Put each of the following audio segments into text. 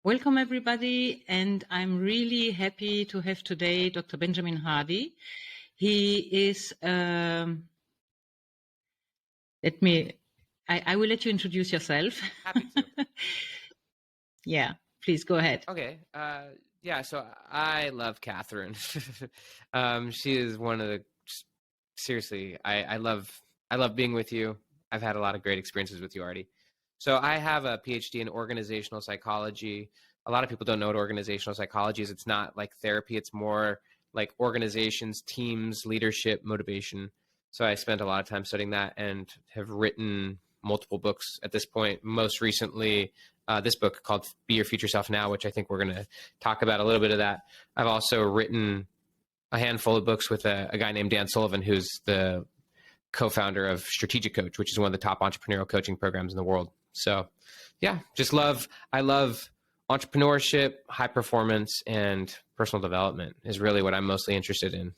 Welcome, everybody. And I'm really happy to have today Dr. Benjamin Hardy. He is, I will let you introduce yourself. Happy to. Yeah, please go ahead. Okay. Yeah, so I love Catherine. She is one of the, seriously, I love being with you. I've had a lot of great experiences with you already. So I have a PhD in organizational psychology. A lot of people don't know what organizational psychology is. It's not like therapy. It's more like organizations, teams, leadership, motivation. So I spent a lot of time studying that and have written multiple books at this point. Most recently, this book called Be Your Future Self Now, which I think we're going to talk about a little bit of that. I've also written a handful of books with a guy named Dan Sullivan, who's the co-founder of Strategic Coach, which is one of the top entrepreneurial coaching programs in the world. So yeah, I love entrepreneurship, high performance, and personal development is really what I'm mostly interested in.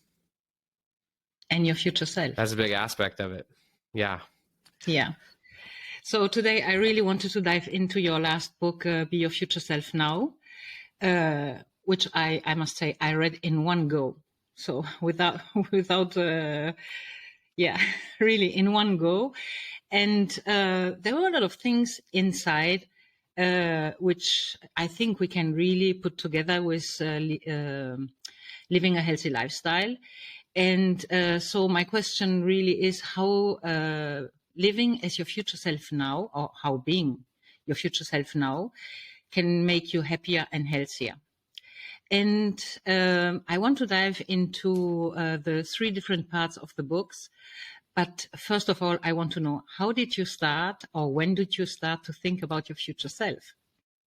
And your future self. That's a big aspect of it. Yeah. Yeah. So today I really wanted to dive into your last book, Be Your Future Self Now, which I must say I read in one go. So without, really in one go. And there were a lot of things inside which I think we can really put together with living a healthy lifestyle. And so my question really is how living as your future self now, or how being your future self now, can make you happier and healthier. And I want to dive into the three different parts of the books. But first of all, I want to know, how did you start, or when did you start to think about your future self?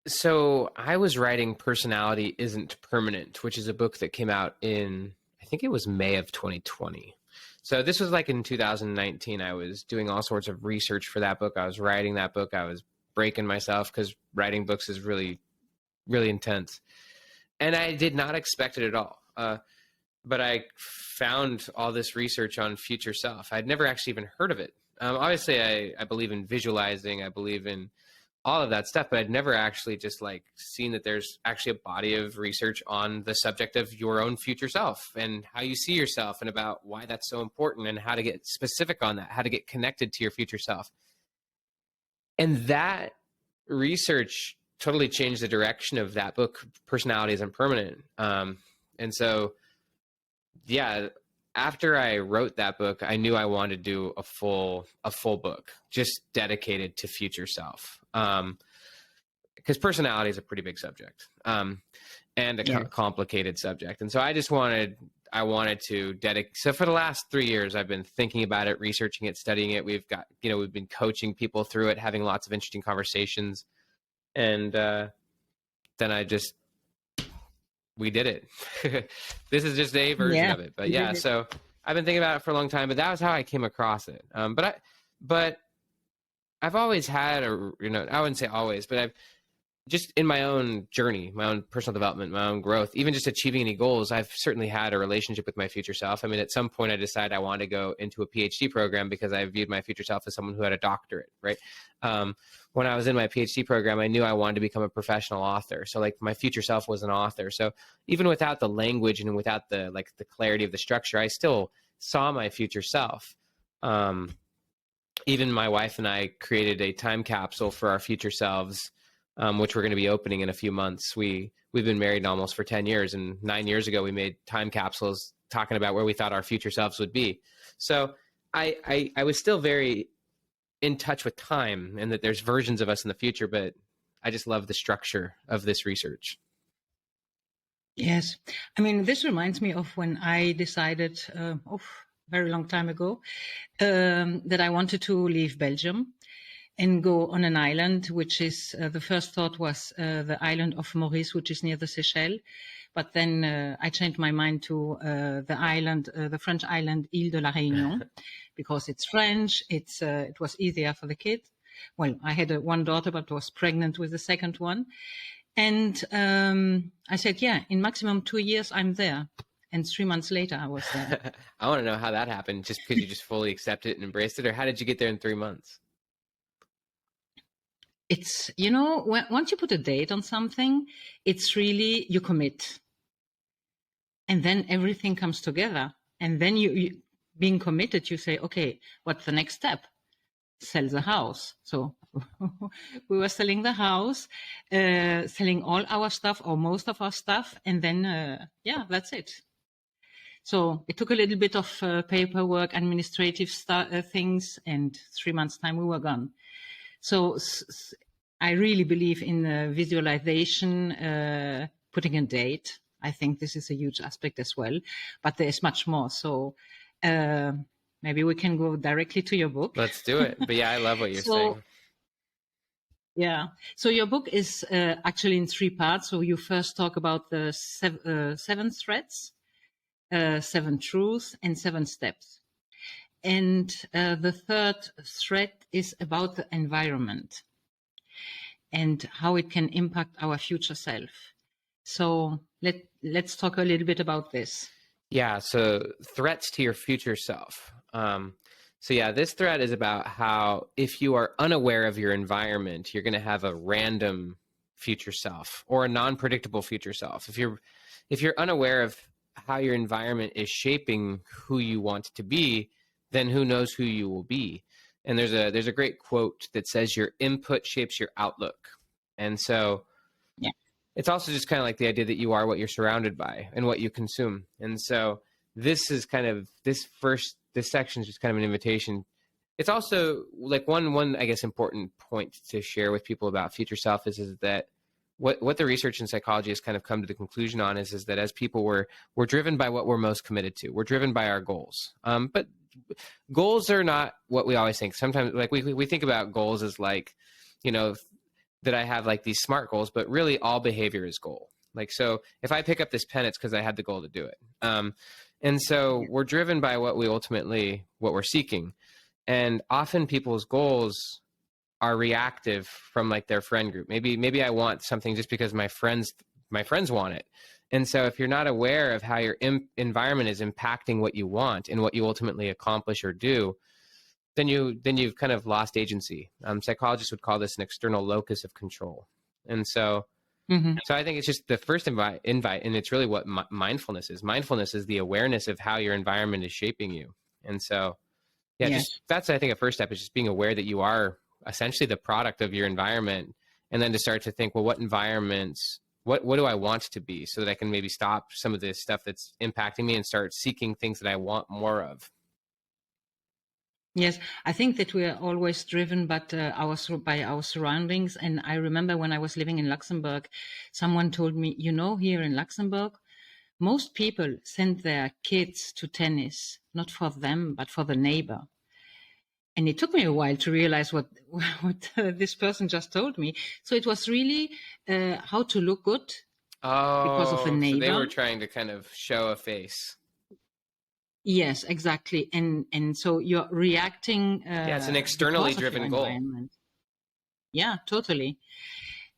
So I was writing Personality Isn't Permanent, which is a book that came out in, I think it was May of 2020. So this was like in 2019. I was doing all sorts of research for that book. I was writing that book. I was breaking myself because writing books is really, really intense. And I did not expect it at all. But I found all this research on future self. I'd never actually even heard of it. Obviously, I believe in visualizing. I believe in all of that stuff, but I'd never actually just like seen that there's actually a body of research on the subject of your own future self and how you see yourself and about why that's so important and how to get specific on that, how to get connected to your future self. And that research totally changed the direction of that book, Personality Isn't Permanent. And so, yeah, after I wrote that book, I knew I wanted to do a full book just dedicated to future self. Because personality is a pretty big subject, and a complicated subject. And so I wanted to dedicate. So for the last 3 years, I've been thinking about it, researching it, studying it. We've been coaching people through it, having lots of interesting conversations. And then we did it. This is just a version of it, but yeah. So I've been thinking about it for a long time, but that was how I came across it. But I've always had I wouldn't say always, but I've just in my own journey, my own personal development, my own growth, even just achieving any goals, I've certainly had a relationship with my future self. I mean, at some point I decided I wanted to go into a PhD program because I viewed my future self as someone who had a doctorate, right? When I was in my PhD program, I knew I wanted to become a professional author. So like my future self was an author. So even without the language and without the clarity of the structure, I still saw my future self. Even my wife and I created a time capsule for our future selves, which we're going to be opening in a few months. We've been married almost for 10 years, and 9 years ago we made time capsules talking about where we thought our future selves would be. So I was still very in touch with time and that there's versions of us in the future, but I just love the structure of this research. Yes. I mean, this reminds me of when I decided, very long time ago, that I wanted to leave Belgium and go on an island, which is, the first thought was the island of Maurice, which is near the Seychelles. But then I changed my mind to the French island Île de la Réunion, because it's French. It was easier for the kid. Well, I had one daughter, but was pregnant with the second one. And I said, yeah, in maximum 2 years, I'm there. And 3 months later, I was there. I want to know how that happened, just because you just fully accepted it and embraced it, or how did you get there in 3 months? it's, once you put a date on something, it's really, you commit, and then everything comes together. And then you being committed, you say, okay, what's the next step? Sell the house. So we were selling the house, selling all our stuff or most of our stuff. And then, that's it. So it took a little bit of paperwork, administrative things, and 3 months time we were gone. So I really believe in visualization, putting a date. I think this is a huge aspect as well, but there's much more. So maybe we can go directly to your book. Let's do it. But yeah, I love what you're saying. Yeah. So your book is actually in 3 parts. So you first talk about the 7 threads, 7 truths, and 7 steps. And the third thread is about the environment and how it can impact our future self. So let's talk a little bit about this. Yeah, so threats to your future self. This thread is about how if you are unaware of your environment, you're going to have a random future self or a non-predictable future self. If you're unaware of how your environment is shaping who you want to be, then who knows who you will be. And there's a great quote that says your input shapes your outlook. And so it's also just kind of like the idea that you are what you're surrounded by and what you consume. And so this is kind of this section is just kind of an invitation. It's also like one I guess important point to share with people about future self is that what the research in psychology has kind of come to the conclusion on is that as people we're driven by what we're most committed to. We're driven by our goals. But goals are not what we always think. Sometimes like we think about goals as like, that I have like these SMART goals, but really all behavior is goal. Like, so if I pick up this pen, it's because I had the goal to do it. And so we're driven by what we're seeking. And often people's goals are reactive from like their friend group. Maybe I want something just because my friends want it. And so if you're not aware of how your environment is impacting what you want and what you ultimately accomplish or do, then you've kind of lost agency. Psychologists would call this an external locus of control. And so, so I think it's just the first invite, and it's really what mindfulness is. Mindfulness is the awareness of how your environment is shaping you. And so, that's, I think, a first step is just being aware that you are essentially the product of your environment, and then to start to think, well, what environments, what do I want to be, so that I can maybe stop some of this stuff that's impacting me and start seeking things that I want more of. Yes, I think that we are always driven by our surroundings. And I remember when I was living in Luxembourg, someone told me, here in Luxembourg, most people send their kids to tennis, not for them, but for the neighbor. And it took me a while to realize what this person just told me. So it was really how to look good because of the neighbor. So they were trying to kind of show a face. Yes, exactly. And so you're reacting. It's an externally driven goal. Yeah, totally.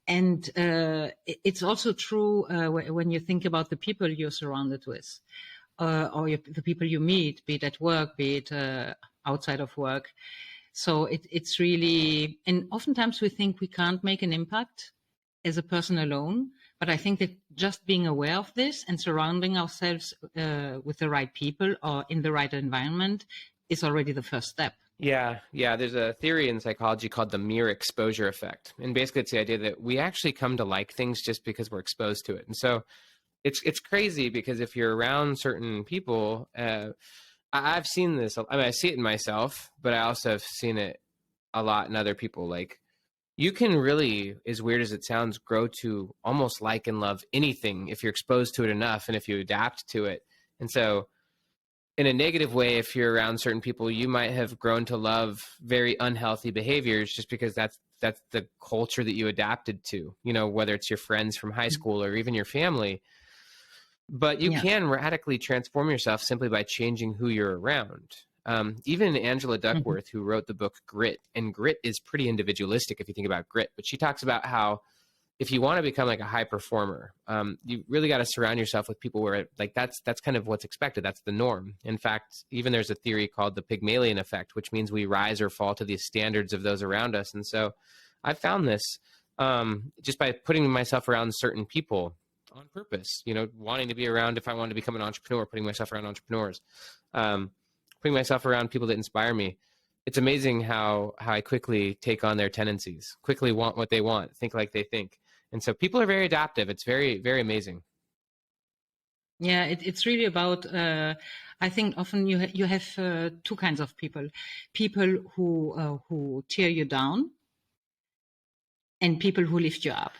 And it's also true when you think about the people you're surrounded with, or the people you meet, be it at work, be it outside of work. So it's really, and oftentimes we think we can't make an impact as a person alone. But I think that just being aware of this and surrounding ourselves with the right people or in the right environment is already the first step. Yeah. There's a theory in psychology called the mere exposure effect. And basically it's the idea that we actually come to like things just because we're exposed to it. And so it's crazy because if you're around certain people, I've seen this. I mean, I see it in myself, but I also have seen it a lot in other people. Like, you can really, as weird as it sounds, grow to almost like and love anything if you're exposed to it enough and if you adapt to it. And so in a negative way, if you're around certain people, you might have grown to love very unhealthy behaviors just because that's the culture that you adapted to, whether it's your friends from high school or even your family. But you can radically transform yourself simply by changing who you're around. Even Angela Duckworth, who wrote the book Grit, and Grit is pretty individualistic if you think about grit, but she talks about how if you want to become like a high performer, you really got to surround yourself with people where like that's kind of what's expected. That's the norm. In fact, even there's a theory called the Pygmalion effect, which means we rise or fall to the standards of those around us. And so I've found this just by putting myself around certain people on purpose, wanting to be around, if I want to become an entrepreneur, putting myself around entrepreneurs, putting myself around people that inspire me. It's amazing how I quickly take on their tendencies, quickly want what they want, think like they think. And so people are very adaptive. It's very, very amazing. Yeah, it's really about. I think often you have two kinds of people: people who tear you down, and people who lift you up.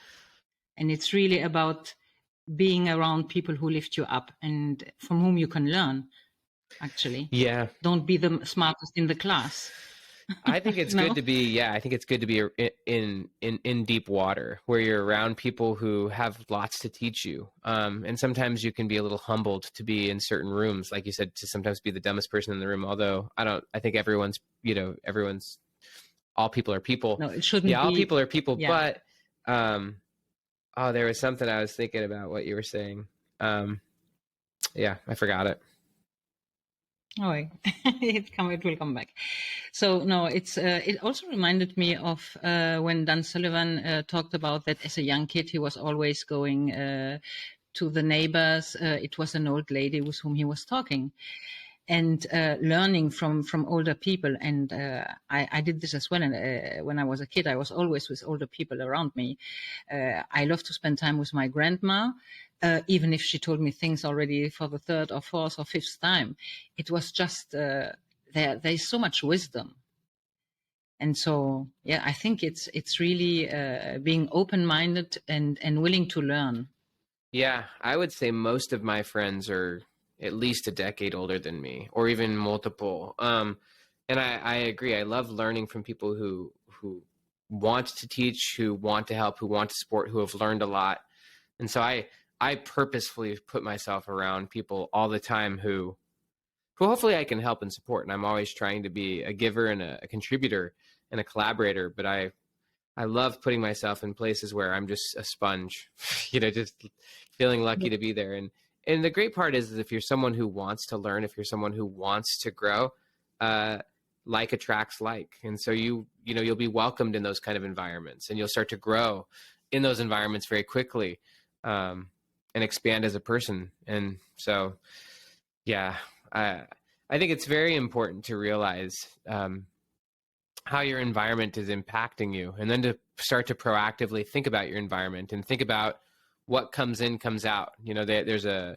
And it's really about being around people who lift you up and from whom you can learn. Actually, Yeah. don't be the smartest in the class. I think it's good No, to be, yeah, I think it's good to be in deep water where you're around people who have lots to teach you. And sometimes you can be a little humbled to be in certain rooms, like you said, to sometimes be the dumbest person in the room. Although I think all people are people. no, it shouldn't Yeah, all be. people are people. Yeah. But, oh, there was something I was thinking about what you were saying. Yeah, I forgot it. Oh, it will come back. So no, it also reminded me of when Dan Sullivan talked about that as a young kid he was always going to the neighbors. It was an old lady with whom he was talking, and learning from older people. And I did this as well. And when I was a kid, I was always with older people around me. I love to spend time with my grandma, even if she told me things already for the third or fourth or fifth time. It was just there's so much wisdom. And so, yeah, I think it's really being open-minded and willing to learn. Yeah, I would say most of my friends are at least a decade older than me, or even multiple. And I agree. I love learning from people who want to teach, who want to help, who want to support, who have learned a lot. And so I purposefully put myself around people all the time who hopefully I can help and support. And I'm always trying to be a giver and a contributor and a collaborator. But I love putting myself in places where I'm just a sponge, just feeling lucky to be there. And the great part is if you're someone who wants to learn, if you're someone who wants to grow, like attracts like. And so you'll be welcomed in those kind of environments, and you'll start to grow in those environments very quickly, and expand as a person. And so, yeah, I think it's very important to realize how your environment is impacting you, and then to start to proactively think about your environment and think about what comes in comes out. There's a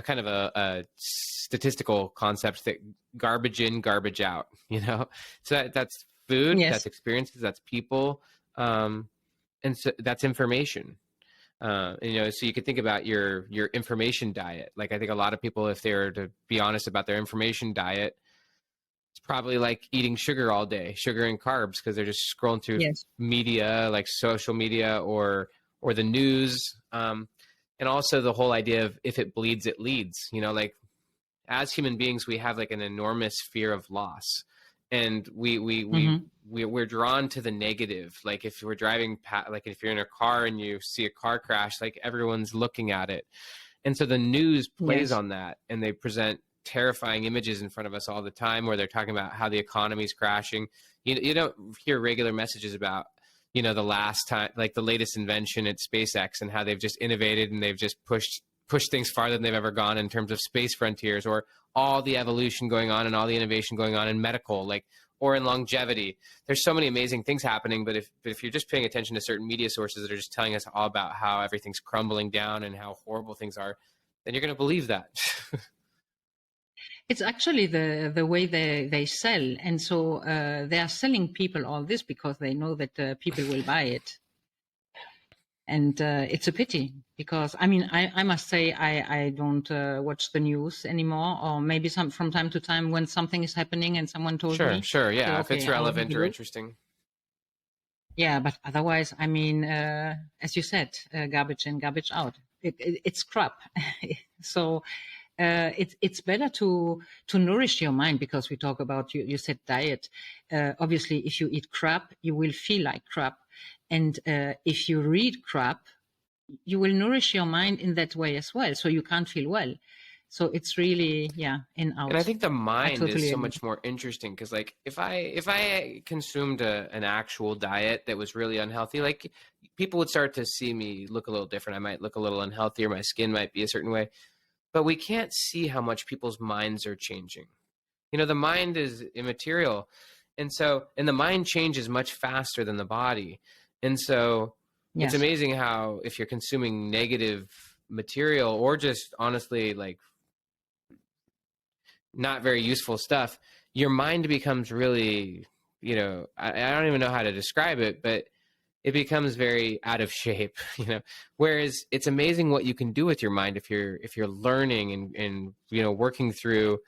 kind of a statistical concept that garbage in, garbage out. So that's food, Yes. that's experiences, that's people, and so that's information. So you could think about your information diet. Like, I think a lot of people, if they were to be honest about their information diet, it's probably like eating sugar all day, sugar and carbs, because they're just scrolling through Yes. media, like social media or the news. And also the whole idea of if it bleeds, it leads. Like, as human beings, we have like an enormous fear of loss, and we're drawn to the negative. Like, if we're driving like if you're in a car and you see a car crash, like, everyone's looking at it. And so the news plays Yes. on that, and they present terrifying images in front of us all the time where they're talking about how the economy's crashing. You don't hear regular messages about, the last time, like the latest invention at SpaceX, and how they've just innovated and they've just pushed things farther than they've ever gone in terms of space frontiers, or all the evolution going on and all the innovation going on in medical, like, or in longevity. There's so many amazing things happening, but if you're just paying attention to certain media sources that are just telling us all about how everything's crumbling down and how horrible things are, then you're going to believe that. It's actually the way they sell. And so they are selling people all this because they know that people will buy it. And it's a pity because, I mean, I must say I don't watch the news anymore, or maybe from time to time when something is happening and someone told Sure, me, sure, say, yeah, if it's okay, I'll have relevant a or look. interesting. Yeah, but otherwise, I mean, as you said, garbage in, garbage out. It's crap. So it's better to nourish your mind, because we talk about, you said diet. Obviously, if you eat crap, you will feel like crap, and if you read crap, you will nourish your mind in that way as well. So you can't feel well. So it's really, yeah, in And I out. think the I mind is totally so agree. much more interesting because, like, if I consumed an actual diet that was really unhealthy, like, people would start to see me look a little different. I might look a little unhealthy, or my skin might be a certain way, but we can't see how much people's minds are changing. You know, the mind is immaterial, and the mind changes much faster than the body, and so it's Yes. amazing how if you're consuming negative material or just honestly like not very useful stuff, your mind becomes really, I don't even know how to describe it, but it becomes very out of shape, Whereas it's amazing what you can do with your mind if you're learning and working through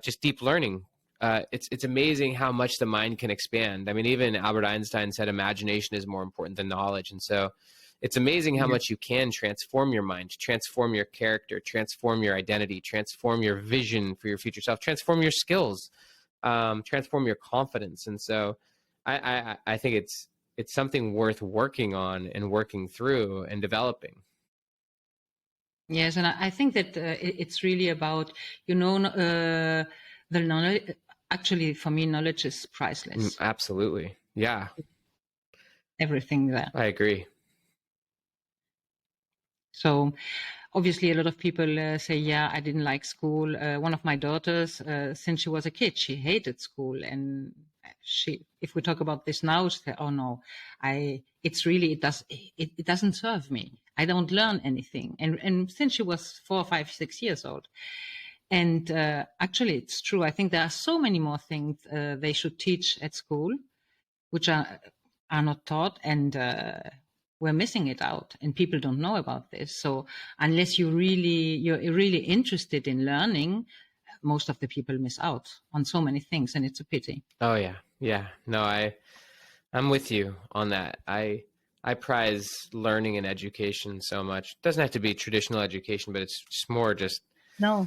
just deep learning. It's amazing how much the mind can expand. I mean, even Albert Einstein said imagination is more important than knowledge, and so it's amazing how Yeah. much you can transform your mind, transform your character, transform your identity, transform your vision for your future self, transform your skills, transform your confidence. And so, I think it's something worth working on and working through and developing. Yes, and I think that it's really about, the knowledge. Actually, for me, knowledge is priceless. Absolutely. Yeah, Everything there. I agree. So obviously, a lot of people say, "Yeah, I didn't like school." One of my daughters, since she was a kid, she hated school, and if we talk about this now, she said, "Oh no, it's really it doesn't serve me. I don't learn anything." And since she was 4, 5, 6 years old, and actually, it's true. I think there are so many more things they should teach at school, which are not taught, and we're missing it out, and people don't know about this. So unless you're really interested in learning, most of the people miss out on so many things, and it's a pity. Oh yeah, yeah. No, I'm with you on that. I prize learning and education so much. It doesn't have to be traditional education, but it's just more just No.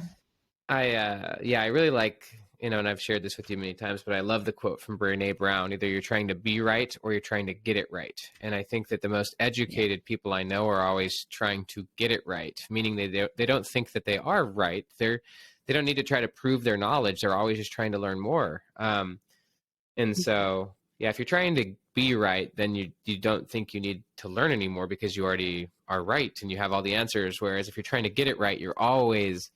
I really like, and I've shared this with you many times, but I love the quote from Brené Brown: either you're trying to be right or you're trying to get it right. And I think that the most Yeah. educated people I know are always trying to get it right, meaning they don't think that they are right. They don't need to try to prove their knowledge. They're always just trying to learn more. And so, yeah, if you're trying to be right, then you don't think you need to learn anymore because you already are right and you have all the answers. Whereas if you're trying to get it right, you're always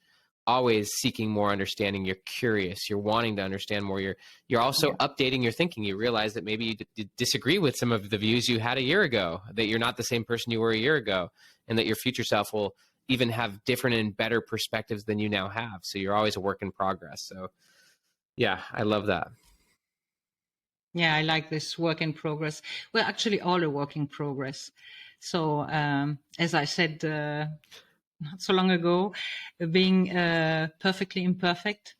seeking more understanding. You're curious. You're wanting to understand more. You're also Yeah. updating your thinking. You realize that maybe you disagree with some of the views you had a year ago. That you're not the same person you were a year ago, and that your future self will even have different and better perspectives than you now have. So you're always a work in progress. So yeah, I love that. Yeah, I like this work in progress. We're actually all a work in progress. So, as I said not so long ago, being perfectly imperfect.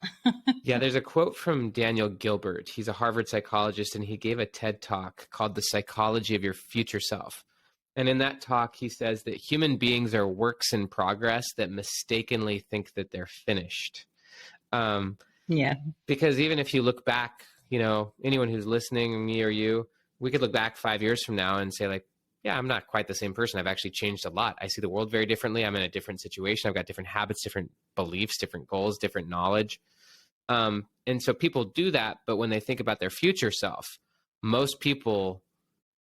Yeah, there's a quote from Daniel Gilbert. He's a Harvard psychologist, and he gave a TED talk called The Psychology of Your Future Self. And in that talk, he says that human beings are works in progress that mistakenly think that they're finished. Um, Yeah. because even if you look back, anyone who's listening, me or you, we could look back 5 years from now and say, like, yeah, I'm not quite the same person. I've actually changed a lot. I see the world very differently. I'm in a different situation. I've got different habits, different beliefs, different goals, different knowledge. And so people do that, but when they think about their future self, most people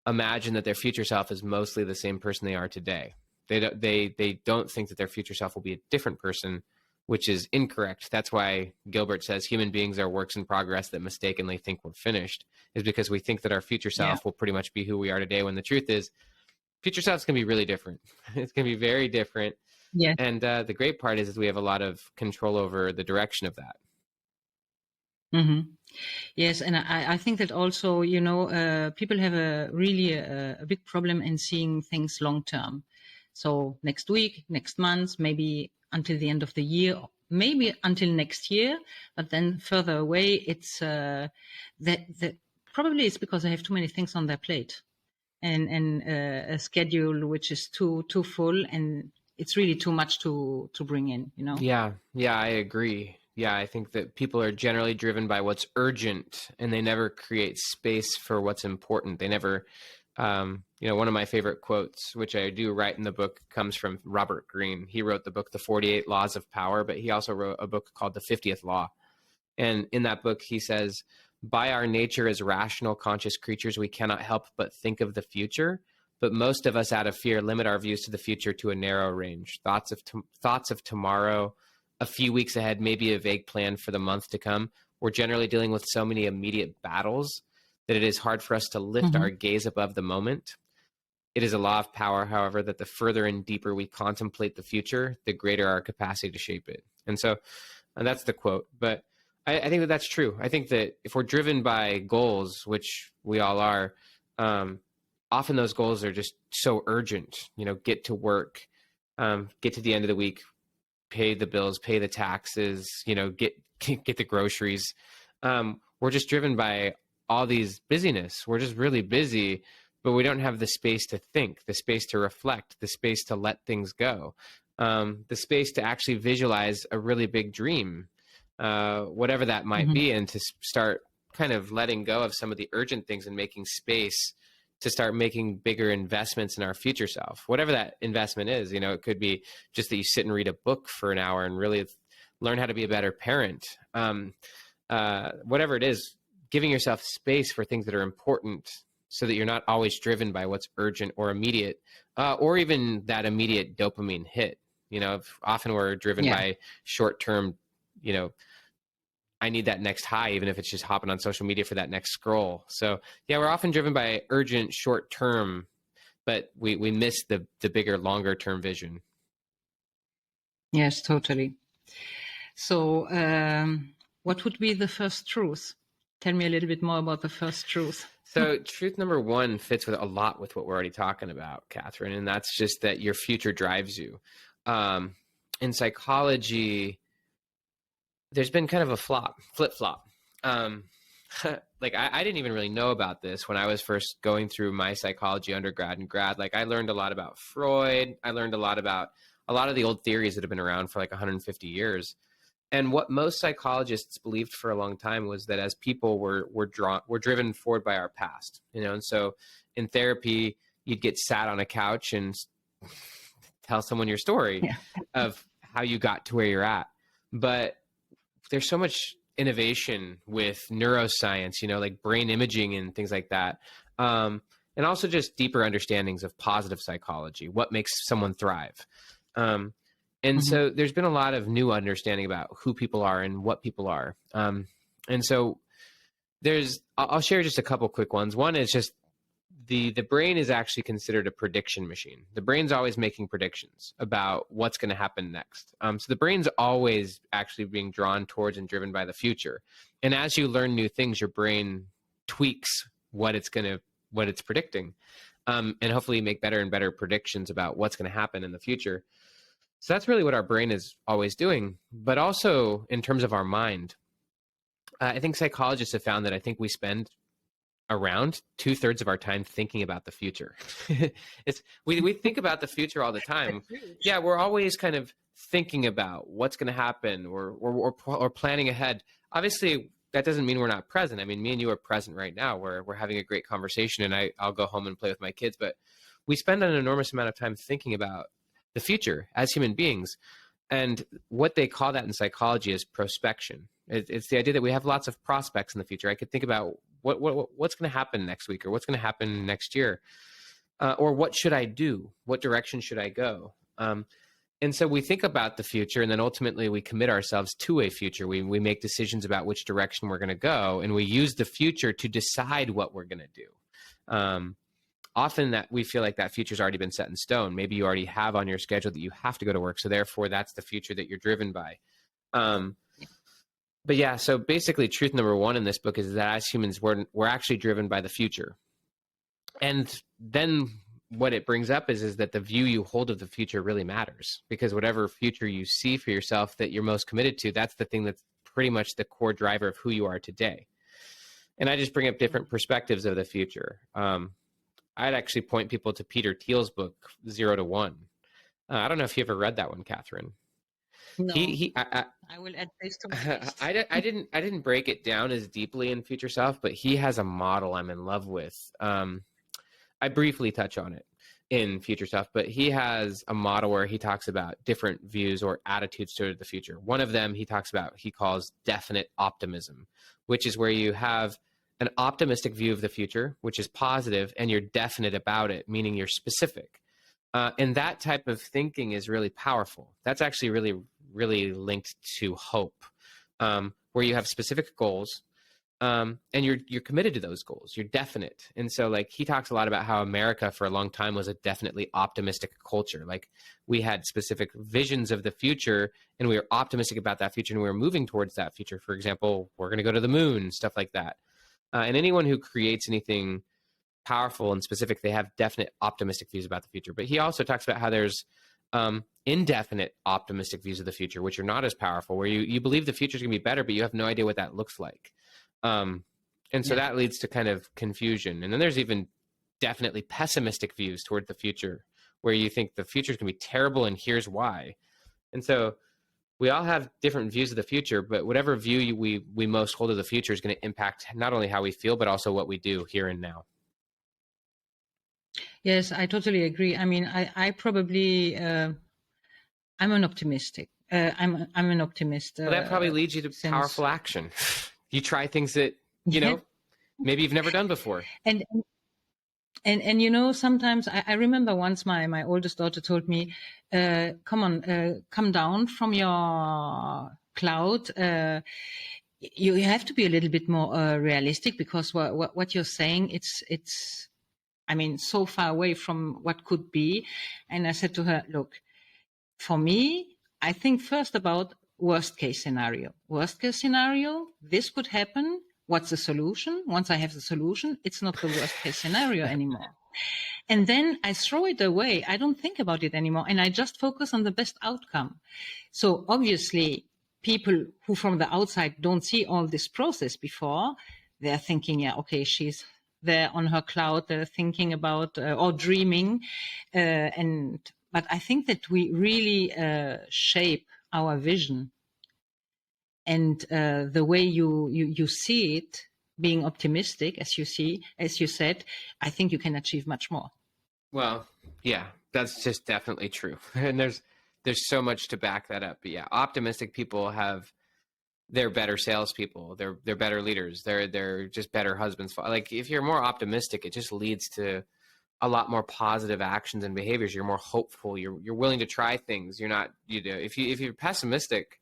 imagine that their future self is mostly the same person they are today. They don't think that their future self will be a different person, which is incorrect. That's why Gilbert says human beings are works in progress that mistakenly think we're finished, is because we think that our future Yeah. self will pretty much be who we are today, when the truth is future self's going to be really different. It's going to be very different. Yeah. And the great part is we have a lot of control over the direction of that. Hmm. Yes, and I think that also, people have a big problem in seeing things long term. So next week, next month, maybe until the end of the year, maybe until next year, but then further away, it's that probably it's because they have too many things on their plate, and a schedule which is too full, and it's really too much to bring in. Yeah, yeah, I agree. Yeah, I think that people are generally driven by what's urgent and they never create space for what's important. One of my favorite quotes, which I do write in the book, comes from Robert Greene. He wrote the book, The 48 Laws of Power, but he also wrote a book called The 50th Law. And in that book, he says, by our nature as rational, conscious creatures, we cannot help but think of the future. But most of us, out of fear, limit our views to the future to a narrow range. Thoughts of tomorrow, a few weeks ahead, maybe a vague plan for the month to come. We're generally dealing with so many immediate battles that it is hard for us to lift our gaze above the moment. It is a law of power, however, that the further and deeper we contemplate the future, the greater our capacity to shape it. And that's the quote. But I think that that's true. I think that if we're driven by goals, which we all are, often those goals are just so urgent. Get to work, get to the end of the week, pay the bills, pay the taxes, get the groceries. We're just driven by all these busyness. We're just really busy, but we don't have the space to think, the space to reflect, the space to let things go, the space to actually visualize a really big dream, whatever that might be, and to start kind of letting go of some of the urgent things and making space to start making bigger investments in our future self, whatever that investment is. It could be just that you sit and read a book for an hour and really learn how to be a better parent. Whatever it is, giving yourself space for things that are important so that you're not always driven by what's urgent or immediate, or even that immediate dopamine hit. Often we're driven by short-term, I need that next high, even if it's just hopping on social media for that next scroll. So yeah, we're often driven by urgent short term, but we miss the bigger, longer term vision. Yes, totally. So what would be the first truth? Tell me a little bit more about the first truth. So truth number one fits with a lot with what we're already talking about, Catherine, and that's just that your future drives you. In psychology, there's been kind of a flip-flop. Like I didn't even really know about this when I was first going through my psychology undergrad and grad. Like I learned a lot about Freud. I learned a lot about a lot of the old theories that have been around for like 150 years. And what most psychologists believed for a long time was that as people were driven forward by our past, and so in therapy, you'd get sat on a couch and tell someone your story of how you got to where you're at. But there's so much innovation with neuroscience, like brain imaging and things like that. And also just deeper understandings of positive psychology, what makes someone thrive. So there's been a lot of new understanding about who people are and what people are. And so I'll share just a couple quick ones. One is just the brain is actually considered a prediction machine. The brain's always making predictions about what's going to happen next. So the brain's always actually being drawn towards and driven by the future. And as you learn new things, your brain tweaks what it's predicting, and hopefully make better and better predictions about what's going to happen in the future. So that's really what our brain is always doing. But also in terms of our mind, I think psychologists have found that I think we spend around 2/3 of our time thinking about the future. We think about the future all the time. Yeah, we're always kind of thinking about what's going to happen or planning ahead. Obviously, that doesn't mean we're not present. I mean, me and you are present right now. We're having a great conversation, and I'll go home and play with my kids. But we spend an enormous amount of time thinking about the future as human beings. And what they call that in psychology is prospection. It's the idea that we have lots of prospects in the future. I could think about what's going to happen next week, or what's going to happen next year, or what should I do? What direction should I go? And so we think about the future, and then ultimately we commit ourselves to a future. We make decisions about which direction we're going to go, and we use the future to decide what we're going to do. Often that we feel like that future's already been set in stone. Maybe you already have on your schedule that you have to go to work, so therefore that's the future that you're driven by. But yeah, so basically truth number one in this book is that as humans, we're actually driven by the future. And then what it brings up is that the view you hold of the future really matters, because whatever future you see for yourself that you're most committed to, that's the thing that's pretty much the core driver of who you are today. And I just bring up different perspectives of the future. I'd actually point people to Peter Thiel's book, 0 to 1. I don't know if you ever read that one, Catherine. No, I will add this to my list. I didn't break it down as deeply in Future Self, but he has a model I'm in love with, I briefly touch on it in Future Stuff, but he has a model where he talks about different views or attitudes toward the future. One of them he calls definite optimism, which is where you have an optimistic view of the future, which is positive, and you're definite about it, meaning you're specific. And that type of thinking is really powerful. That's actually really, really linked to hope, where you have specific goals, and you're committed to those goals. You're definite. And so like he talks a lot about how America for a long time was a definitely optimistic culture. Like we had specific visions of the future and we were optimistic about that future and we were moving towards that future. For example, we're going to go to the moon, stuff like that. And anyone who creates anything powerful and specific, they have definite optimistic views about the future. But he also talks about how there's indefinite optimistic views of the future, which are not as powerful, where you believe the future is going to be better, but you have no idea what that looks like. And so that leads to kind of confusion. And then there's even definitely pessimistic views toward the future, where you think the future is going to be terrible and here's why. And so we all have different views of the future, but whatever view we most hold of the future is going to impact not only how we feel, but also what we do here and now. Yes, I totally agree. I mean, I probably I'm an optimistic. I'm an optimist. Well, that probably leads you to powerful action. You try things that maybe you've never done before. And you know, sometimes I remember once my oldest daughter told me, come down from your cloud. You have to be a little bit more realistic, because what you're saying, it's I mean, so far away from what could be. And I said to her, look, for me, I think first about worst case scenario. Worst case scenario, this could happen. What's the solution? Once I have the solution, it's not the worst case scenario anymore. And then I throw it away. I don't think about it anymore. And I just focus on the best outcome. So obviously, people who from the outside don't see all this process before, they're thinking, yeah, okay, she's there on her cloud, thinking about or dreaming. But I think that we really shape our vision. And the way you see it, being optimistic, as you said, I think you can achieve much more. Well, yeah, that's just definitely true. And there's so much to back that up. But yeah, optimistic people they're better salespeople. They're better leaders. They're just better husbands. Like if you're more optimistic, it just leads to a lot more positive actions and behaviors. You're more hopeful. You're willing to try things. You're not if you're pessimistic,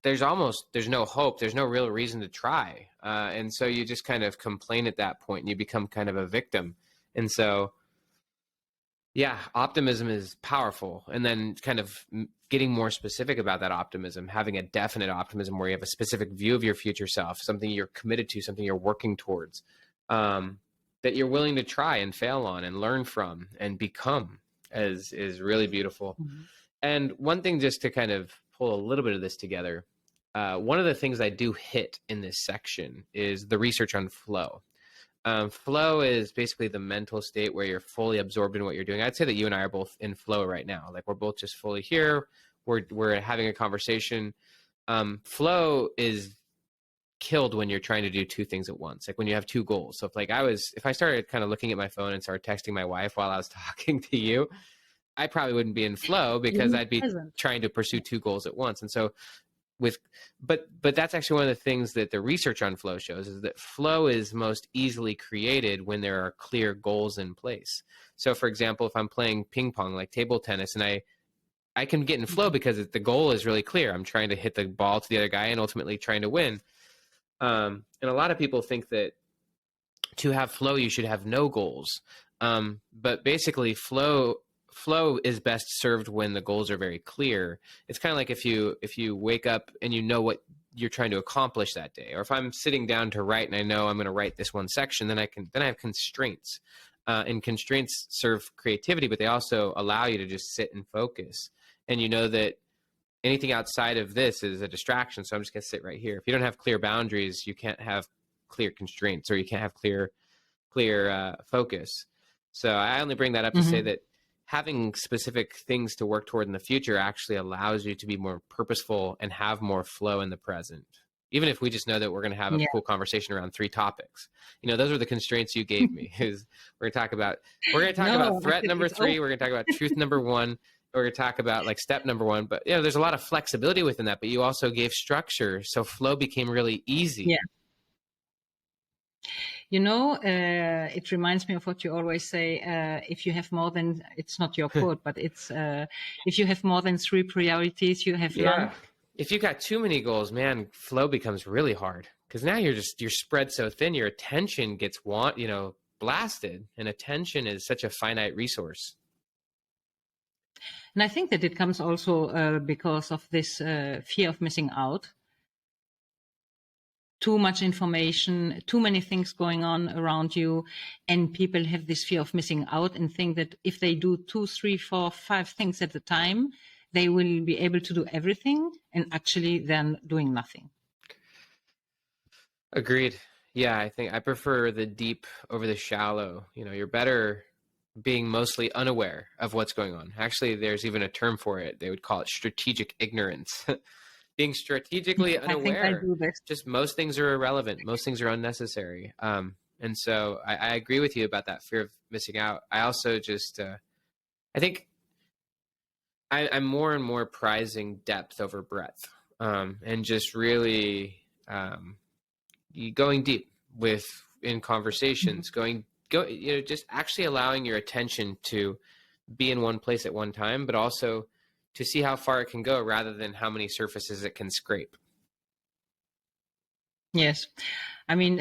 there's no hope. There's no real reason to try. And so you just kind of complain at that point and you become kind of a victim. And so, yeah, optimism is powerful. And then kind of getting more specific about that optimism, having a definite optimism where you have a specific view of your future self, something you're committed to, something you're working towards, that you're willing to try and fail on and learn from and become is really beautiful. Mm-hmm. And one thing, just to kind of pull a little bit of this together, one of the things I do hit in this section is the research on flow. Flow is basically the mental state where you're fully absorbed in what you're doing. I'd say that you and I are both in flow right now. Like we're both just fully here. We're having a conversation. Flow is killed when you're trying to do two things at once. Like when you have two goals. So if I started kind of looking at my phone and started texting my wife while I was talking to you, I probably wouldn't be in flow because I'd be trying to pursue two goals at once. And so but that's actually one of the things that the research on flow shows, is that flow is most easily created when there are clear goals in place. So for example, if I'm playing ping pong, like table tennis, and I can get in flow because the goal is really clear. I'm trying to hit the ball to the other guy and ultimately trying to win. And a lot of people think that to have flow, you should have no goals. But basically flow is best served when the goals are very clear. It's kind of like if you wake up and you know what you're trying to accomplish that day, or if I'm sitting down to write and I know I'm going to write this one section, then I have constraints, and constraints serve creativity, but they also allow you to just sit and focus. And you know that anything outside of this is a distraction. So I'm just going to sit right here. If you don't have clear boundaries, you can't have clear constraints, or you can't have clear focus. So I only bring that up to say that having specific things to work toward in the future actually allows you to be more purposeful and have more flow in the present. even if we just know that we're going to have a Yeah. cool conversation around 3 topics. Those are the constraints you gave me. Is we're going to talk about No, I threat said number it's 3, we're going to talk about truth number 1, we're going to talk about like step number 1. But there's a lot of flexibility within that, but you also gave structure, so flow became really easy. yeah. It reminds me of what you always say. If you have more than, it's not your quote, but it's if you have more than 3 priorities, you have none. If you got too many goals, man, flow becomes really hard, because now you're spread so thin, your attention gets blasted, and attention is such a finite resource. And I think that it comes also because of this fear of missing out. Too much information, too many things going on around you, and people have this fear of missing out and think that if they do 2, 3, 4, 5 things at a time, they will be able to do everything, and actually then doing nothing. Agreed. Yeah, I think I prefer the deep over the shallow. You're better being mostly unaware of what's going on. Actually, there's even a term for it. They would call it strategic ignorance. Being strategically unaware. I think I do this. Just most things are irrelevant. Most things are unnecessary. And so I agree with you about that fear of missing out. I also just, I think I'm more and more prizing depth over breadth, and just really going deep in conversations, just actually allowing your attention to be in one place at one time, but also to see how far it can go rather than how many surfaces it can scrape. Yes. I mean,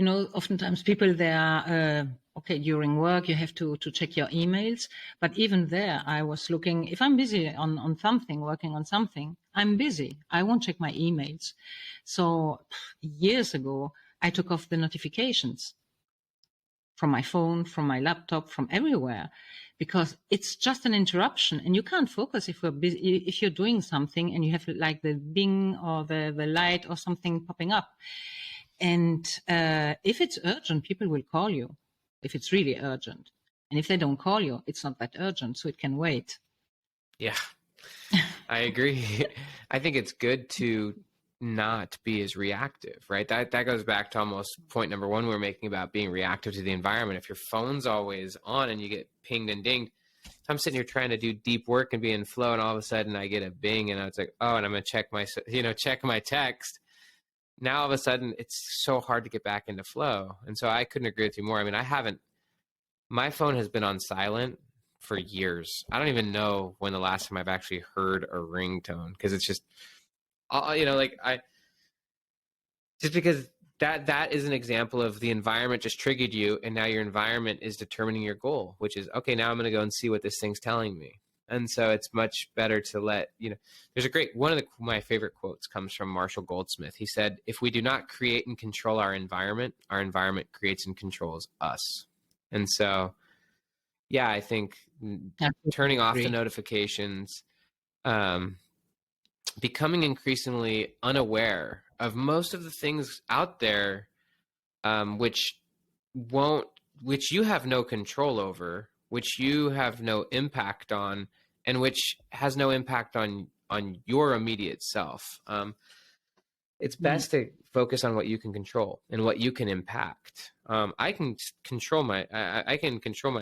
oftentimes people, they are, okay, during work, you have to check your emails. But even there, I was looking, if I'm busy on something, working on something, I'm busy. I won't check my emails. So years ago, I took off the notifications from my phone, from my laptop, from everywhere, because it's just an interruption and you can't focus if if you're doing something and you have like the bing or the light or something popping up. And if it's urgent, people will call you if it's really urgent. And if they don't call you, it's not that urgent, so it can wait. Yeah, I agree. I think it's good to not be as reactive, right? That goes back to almost point number 1 we were making about being reactive to the environment. If your phone's always on and you get pinged and dinged, I'm sitting here trying to do deep work and be in flow, and all of a sudden I get a bing, and it's like, oh, and I'm gonna check my text. Now all of a sudden it's so hard to get back into flow. And so I couldn't agree with you more. I mean, my phone has been on silent for years. I don't even know when the last time I've actually heard a ringtone, because it's just, just because that is an example of the environment just triggered you, and now your environment is determining your goal, which is, okay, now I'm going to go and see what this thing's telling me. And so it's much better to let, there's one of my favorite quotes comes from Marshall Goldsmith. He said, if we do not create and control our environment creates and controls us. And so, yeah, I think turning off the notifications, becoming increasingly unaware of most of the things out there, which you have no control over, which you have no impact on, and which has no impact on your immediate self. It's best to focus on what you can control and what you can impact. I can control my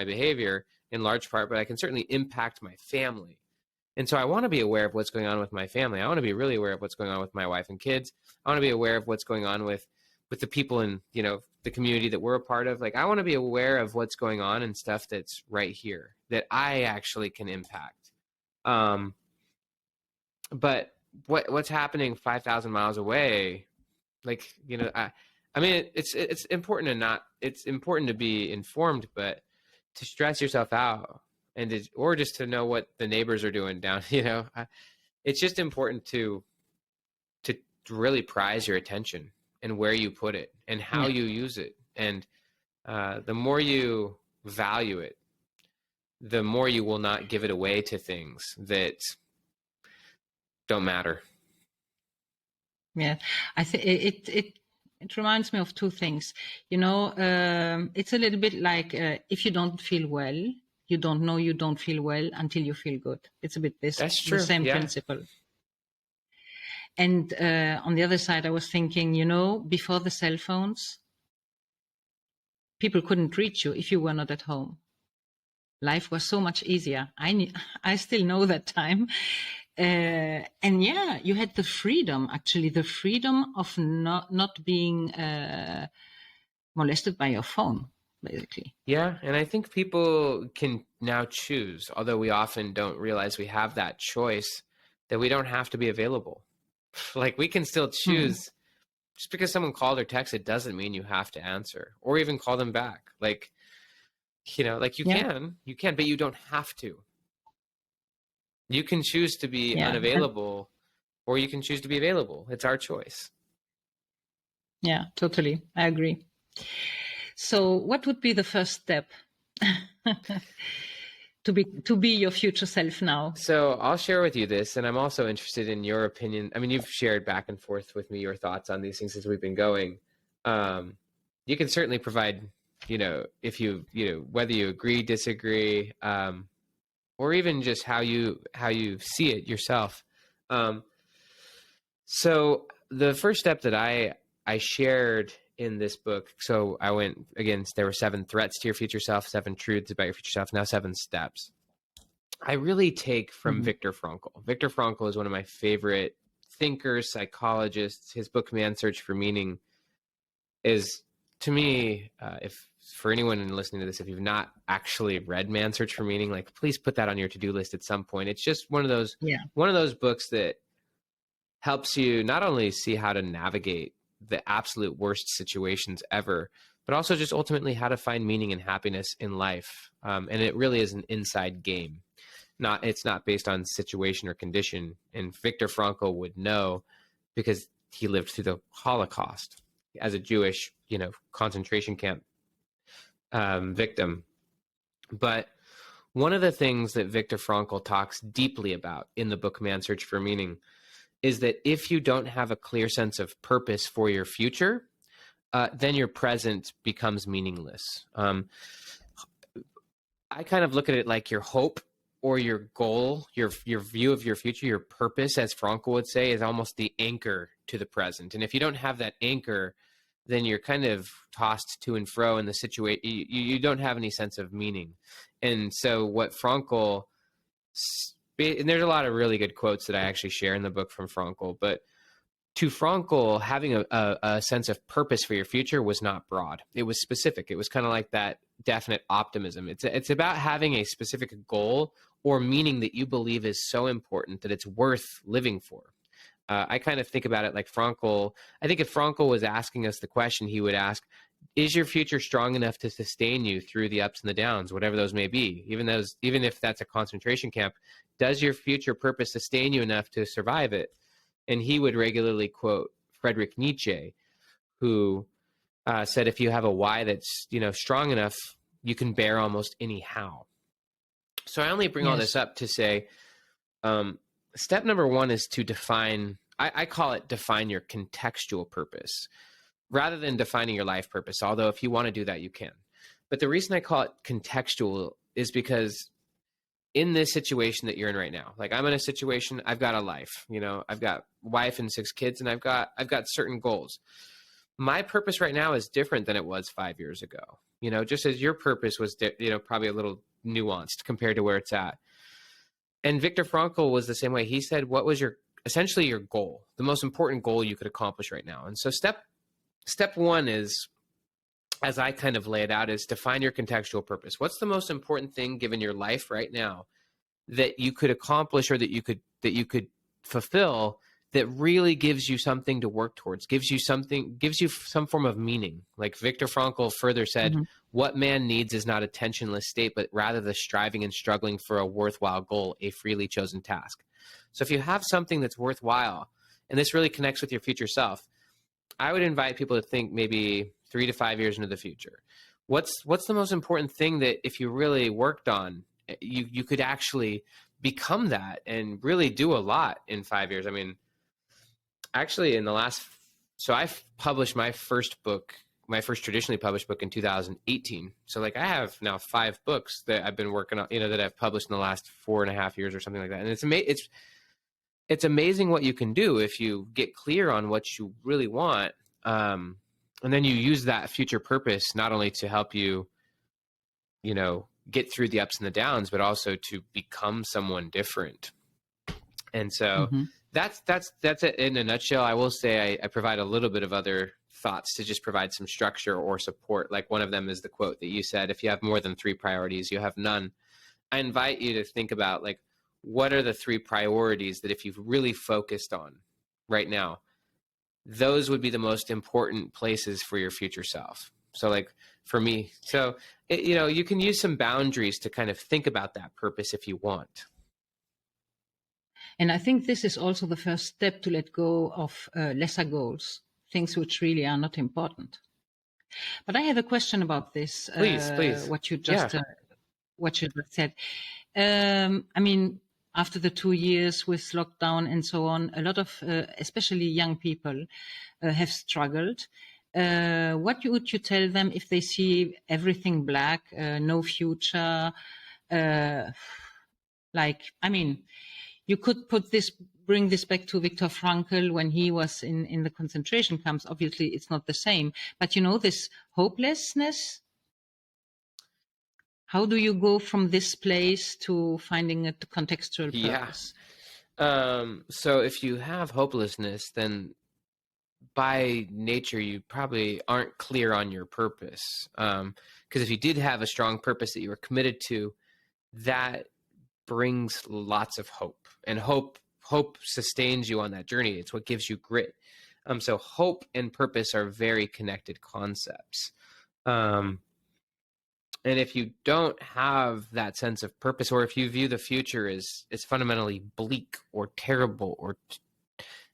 behavior in large part, but I can certainly impact my family. And so I want to be aware of what's going on with my family. I want to be really aware of what's going on with my wife and kids. I want to be aware of what's going on with the people in, the community that we're a part of. Like, I want to be aware of what's going on and stuff that's right here that I actually can impact. But what's happening 5,000 miles away, like, I mean, it's important it's important to be informed, but to stress yourself out or just to know what the neighbors are doing down, it's just important to really prize your attention and where you put it and how you use it. And the more you value it, the more you will not give it away to things that don't matter. Yeah, I think it reminds me of 2 things. It's a little bit like if you don't feel well, you don't know you don't feel well until you feel good. It's a bit this. That's true. The same principle. And on the other side, I was thinking, before the cell phones, people couldn't reach you if you were not at home. Life was so much easier. I still know that time. And yeah, you had the freedom, actually, the freedom of not being molested by your phone, basically. Yeah, and I think people can now choose, although we often don't realize we have that choice, that we don't have to be available. Like we can still Hmm. choose. Just because someone called or texted doesn't mean you have to answer or even call them back. Like, like Yeah, you can, but you don't have to. You can choose to be yeah, unavailable or you can choose to be available. It's our choice. yeah, totally. I agree. So, what would be the first step to be your future self now? So I'll share with you this, and I'm also interested in your opinion. I mean, you've shared back and forth with me your thoughts on these things as we've been going. You can certainly provide, if whether you agree, disagree, or even just how you see it yourself. So the first step that I shared in this book, so I went again. There were 7 threats to your future self, 7 truths about your future self. Now 7 steps. I really take from Mhm. Viktor Frankl. Viktor Frankl is one of my favorite thinkers, psychologists. His book *Man's Search for Meaning* is, to me, if for anyone listening to this, if you've not actually read *Man's Search for Meaning*, like please put that on your to-do list at some point. It's just one of Yeah. those books that helps you not only see how to navigate the absolute worst situations ever, but also just ultimately how to find meaning and happiness in life. And it really is an inside game. It's not based on situation or condition. And Viktor Frankl would know because he lived through the Holocaust as a Jewish, concentration camp victim. But one of the things that Viktor Frankl talks deeply about in the book *Man's Search for Meaning* is that if you don't have a clear sense of purpose for your future, then your present becomes meaningless. I kind of look at it like your hope or your goal, your view of your future, your purpose, as Frankl would say, is almost the anchor to the present. And if you don't have that anchor, then you're kind of tossed to and fro in the situation. You don't have any sense of meaning. And so what Frankl, and there's a lot of really good quotes that I actually share in the book from Frankl, but to Frankl, having a sense of purpose for your future was not broad. It was specific. It was kind of like that definite optimism. It's about having a specific goal or meaning that you believe is so important that it's worth living for. I kind of think about it like Frankl. I think if Frankl was asking us the question, he would ask, is your future strong enough to sustain you through the ups and the downs, whatever those may be? Even if that's a concentration camp, does your future purpose sustain you enough to survive it? And he would regularly quote Friedrich Nietzsche, who said, if you have a why that's strong enough, you can bear almost any how. So I only bring all this Yes. up to say, step number 1 is to define, I call it define your contextual purpose rather than defining your life purpose. Although if you want to do that, you can. But the reason I call it contextual is because in this situation that you're in right now, like I'm in a situation, I've got a life, I've got wife and 6 kids, and I've got certain goals. My purpose right now is different than it was 5 years ago, just as your purpose was, probably a little nuanced compared to where it's at. And Viktor Frankl was the same way. He said, what was essentially your goal, the most important goal you could accomplish right now? And so step 1 is, as I kind of lay it out, is define your contextual purpose. What's the most important thing given your life right now that you could accomplish or that you could fulfill that really gives you something to work towards, gives you some form of meaning? Like Viktor Frankl further said, Mhm. what man needs is not a tensionless state, but rather the striving and struggling for a worthwhile goal, a freely chosen task. So if you have something that's worthwhile, and this really connects with your future self, I would invite people to think maybe 3 to 5 years into the future. What's the most important thing that if you really worked on, you could actually become that and really do a lot in 5 years? I mean, actually so I published my first traditionally published book in 2018. So like I have now 5 books that I've been working on, that I've published in the last 4.5 years or something like that. And it's it's amazing what you can do if you get clear on what you really want. And then you use that future purpose not only to help you, get through the ups and the downs, but also to become someone different. And so Mm-hmm. that's it in a nutshell. I will say I provide a little bit of other thoughts to just provide some structure or support. Like one of them is the quote that you said, if you have more than 3 priorities, you have none. I invite you to think about, like, what are the 3 priorities that if you've really focused on right now, those would be the most important places for your future self. So like for me, you can use some boundaries to kind of think about that purpose if you want. And I think this is also the first step to let go of lesser goals, things which really are not important. But I have a question about this, Please. what you Yeah. just said. I mean, after the 2 years with lockdown and so on, a lot of, especially young people, have struggled. What would you tell them if they see everything black, no future? I mean, you could bring this back to Viktor Frankl when he was in the concentration camps. Obviously, it's not the same, but this hopelessness. How do you go from this place to finding a contextual Yeah. purpose? So if you have hopelessness, then by nature, you probably aren't clear on your purpose. Because if you did have a strong purpose that you were committed to, that brings lots of hope, and hope sustains you on that journey. It's what gives you grit. So hope and purpose are very connected concepts. And if you don't have that sense of purpose, or if you view the future as fundamentally bleak or terrible, or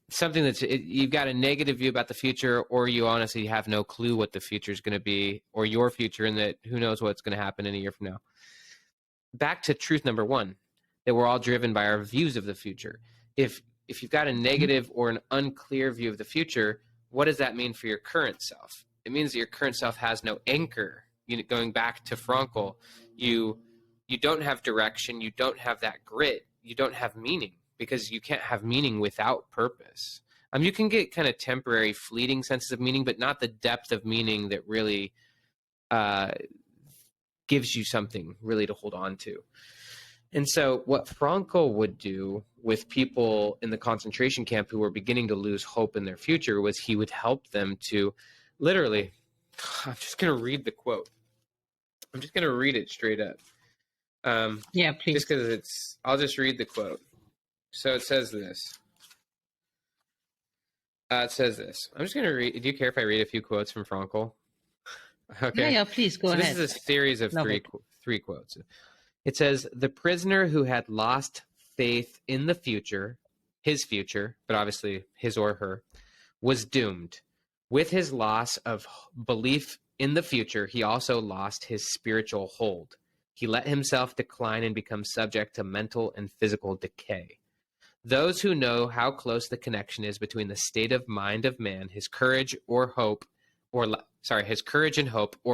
something you've got a negative view about the future, or you honestly have no clue what the future is going to be, or your future, and that who knows what's going to happen in a year from now. Back to truth number 1, that we're all driven by our views of the future. If you've got a negative or an unclear view of the future, what does that mean for your current self? It means that your current self has no anchor. Going back to Frankl, you don't have direction, you don't have that grit, you don't have meaning, because you can't have meaning without purpose. You can get kind of temporary, fleeting senses of meaning, but not the depth of meaning that really gives you something really to hold on to. And so what Frankl would do with people in the concentration camp who were beginning to lose hope in their future was he would help them to literally, I'm just going to read the quote. I'm just going to read it straight up. Yeah, please. Just because I'll just read the quote. So it says this. I'm just going to read. Do you care if I read a few quotes from Frankl? Okay. Yeah, please go ahead. This is a series of three quotes. It says, the prisoner who had lost faith in the future, his future, but obviously his or her, was doomed. With his loss of belief in the future, he also lost his spiritual hold. He let himself decline and become subject to mental and physical decay. Those who know how close the connection is between the state of mind of man, his courage and hope, or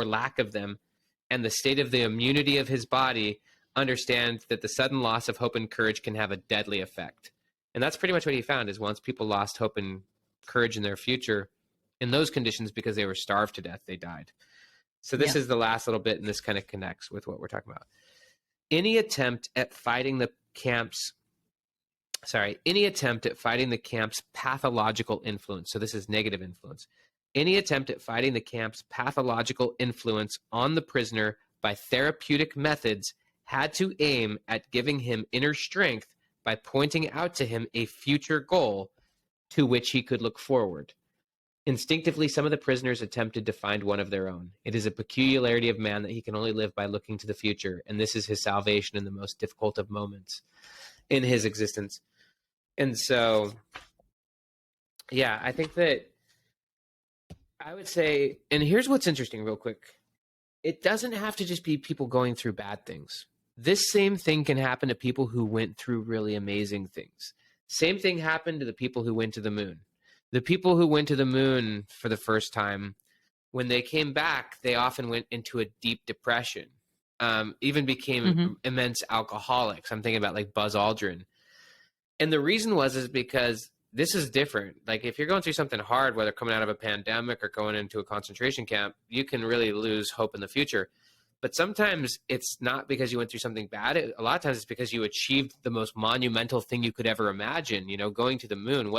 lack of them, and the state of the immunity of his body, understand that the sudden loss of hope and courage can have a deadly effect. And that's pretty much what he found, is once people lost hope and courage in their future, in those conditions, because they were starved to death, they died. So this is the last little bit, and this kind of connects with what we're talking about. Any attempt at fighting the camp's pathological influence, so this is negative influence, any attempt at fighting the camp's pathological influence on the prisoner by therapeutic methods had to aim at giving him inner strength by pointing out to him a future goal to which he could look forward. Instinctively, some of the prisoners attempted to find one of their own. It is a peculiarity of man that he can only live by looking to the future, and this is his salvation in the most difficult of moments in his existence. And so, yeah, I think that I would say, and here's what's interesting real quick. It doesn't have to just be people going through bad things. This same thing can happen to people who went through really amazing things. Same thing happened to the people who went to the moon. The people who went to the moon for the first time, when they came back, they often went into a deep depression, even became immense alcoholics. I'm thinking about like Buzz Aldrin. And the reason is because this is different. Like if you're going through something hard, whether coming out of a pandemic or going into a concentration camp, you can really lose hope in the future. But sometimes it's not because you went through something bad. A lot of times it's because you achieved the most monumental thing you could ever imagine, going to the moon.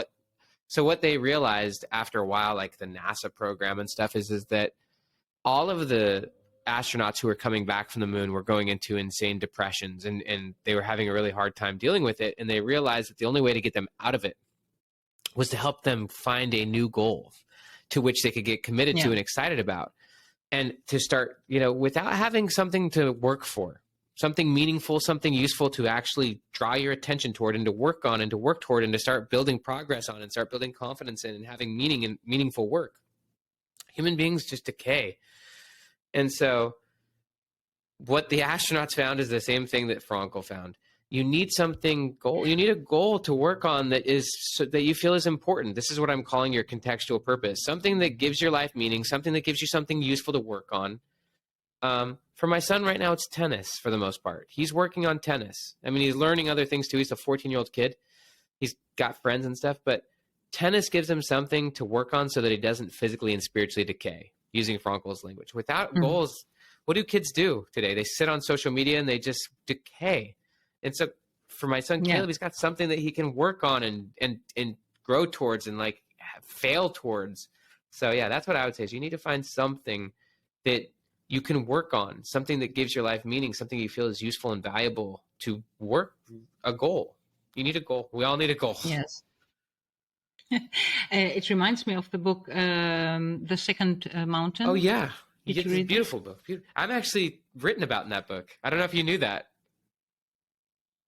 So what they realized after a while, like the NASA program and stuff, is that all of the astronauts who were coming back from the moon were going into insane depressions, and they were having a really hard time dealing with it. And they realized that the only way to get them out of it was to help them find a new goal to which they could get committed to and excited about. And to start, without having something to work for, something meaningful, something useful to actually draw your attention toward and to work on and to work toward and to start building progress on and start building confidence in and having meaning and meaningful work. Human beings just decay. And so what the astronauts found is the same thing that Frankel found. You need you need a goal to work on that you feel is important. This is what I'm calling your contextual purpose. Something that gives your life meaning, something that gives you something useful to work on. For my son right now, it's tennis for the most part. He's working on tennis. I mean, he's learning other things too. He's a 14-year-old kid. He's got friends and stuff, but tennis gives him something to work on so that he doesn't physically and spiritually decay, using Frankel's language. Without goals, what do kids do today? They sit on social media and they just decay. And so for my son, Caleb, he's got something that he can work on and grow towards and like fail towards. So yeah, that's what I would say is you need to find something that you can work on, something that gives your life meaning, something you feel is useful and valuable to work a goal. You need a goal. We all need a goal. Yes. It reminds me of the book, The Second Mountain. Oh yeah. It's a beautiful book. I'm actually written about in that book. I don't know if you knew that.